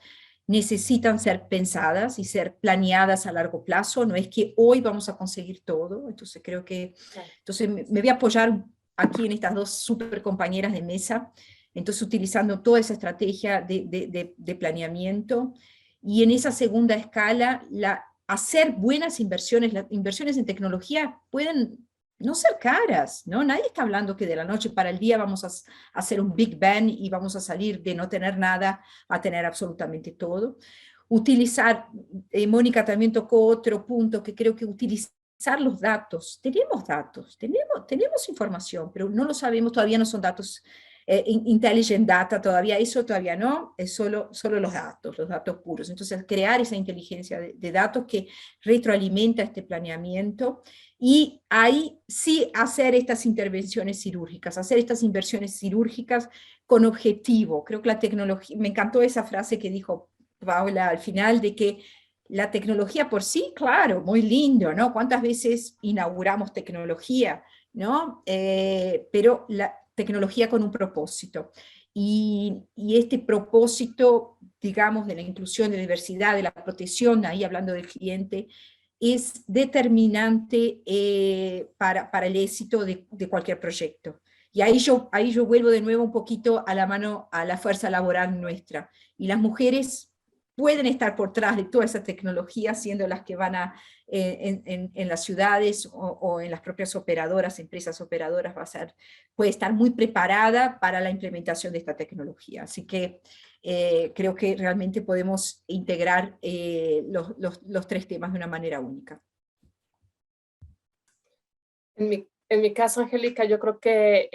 necesitan ser pensadas y ser planeadas a largo plazo. No es que hoy vamos a conseguir todo. Entonces creo que, entonces me voy a apoyar aquí en estas dos super compañeras de mesa, entonces utilizando toda esa estrategia de planeamiento, y en esa segunda escala, hacer buenas inversiones. Las inversiones en tecnología pueden no ser caras, ¿no? Nadie está hablando que de la noche para el día vamos a hacer un Big Bang y vamos a salir de no tener nada a tener absolutamente todo. Utilizar, Mónica también tocó otro punto, que creo que utilizar los datos. Tenemos información, pero no lo sabemos, todavía no son datos intelligent data, todavía eso todavía no, es solo los datos puros. Entonces crear esa inteligencia de datos que retroalimenta este planeamiento, y ahí sí hacer estas intervenciones cirúrgicas, hacer estas inversiones cirúrgicas con objetivo. Creo que la tecnología, me encantó esa frase que dijo Paola al final, de que la tecnología por sí, claro, muy lindo, ¿no? ¿Cuántas veces inauguramos tecnología, ¿no? Pero la tecnología con un propósito. Y este propósito digamos, de la inclusión, de la diversidad, de la protección, ahí hablando del cliente, es determinante para el éxito de cualquier proyecto. Y ahí yo vuelvo de nuevo un poquito a la mano, a la fuerza laboral nuestra. Y las mujeres pueden estar por detrás de toda esa tecnología, siendo las que van en las ciudades o en las propias operadoras, empresas operadoras, puede estar muy preparada para la implementación de esta tecnología. Así que creo que realmente podemos integrar los tres temas de una manera única. En mi caso, Angélica, yo creo que,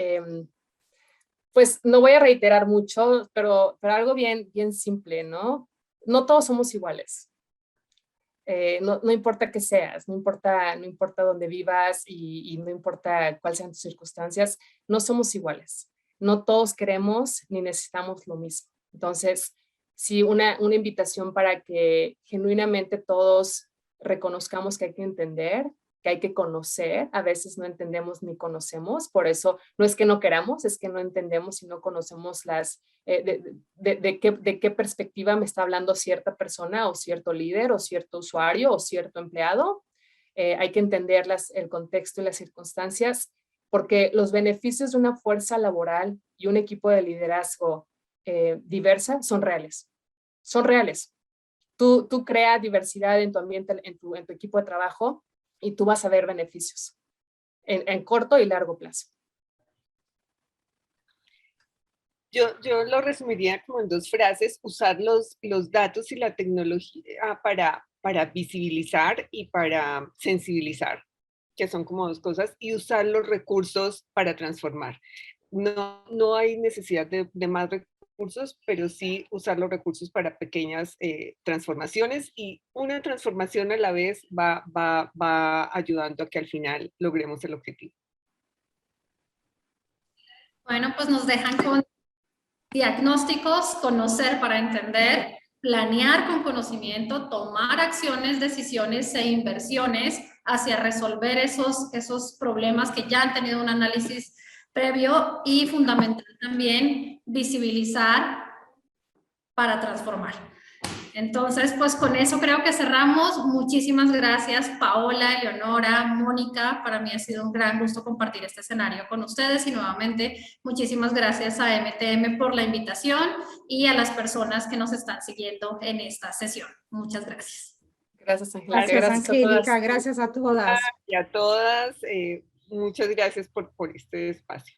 pues no voy a reiterar mucho, pero algo bien simple, ¿no? No todos somos iguales. No importa qué seas, no importa dónde vivas y no importa cuáles sean tus circunstancias, no somos iguales. No todos queremos ni necesitamos lo mismo. Entonces, sí, una invitación para que genuinamente todos reconozcamos que hay que entender, que hay que conocer. A veces no entendemos ni conocemos, por eso no es que no queramos, es que no entendemos y no conocemos de qué perspectiva me está hablando cierta persona o cierto líder o cierto usuario o cierto empleado. Hay que entender el contexto y las circunstancias, porque los beneficios de una fuerza laboral y un equipo de liderazgo diversa son reales. Son reales. Tú creas diversidad en tu ambiente, en tu equipo de trabajo, y tú vas a ver beneficios en corto y largo plazo. Yo lo resumiría como en 2 frases: usar los datos y la tecnología para visibilizar y para sensibilizar, que son como 2 cosas, y usar los recursos para transformar. No hay necesidad de más recursos, pero sí usar los recursos para pequeñas transformaciones, y una transformación a la vez va ayudando a que al final logremos el objetivo. Bueno, pues nos dejan con diagnósticos, conocer para entender, planear con conocimiento, tomar acciones, decisiones e inversiones hacia resolver esos problemas que ya han tenido un análisis previo, y fundamental también visibilizar para transformar. Entonces, pues con eso creo que cerramos. Muchísimas gracias, Paola, Eleonora, Mónica. Para mí ha sido un gran gusto compartir este escenario con ustedes, y nuevamente muchísimas gracias a MTM por la invitación y a las personas que nos están siguiendo en esta sesión. Muchas gracias. Gracias, Angélica. Gracias, Angélica. A gracias a todas. Y a todas, muchas gracias por este espacio.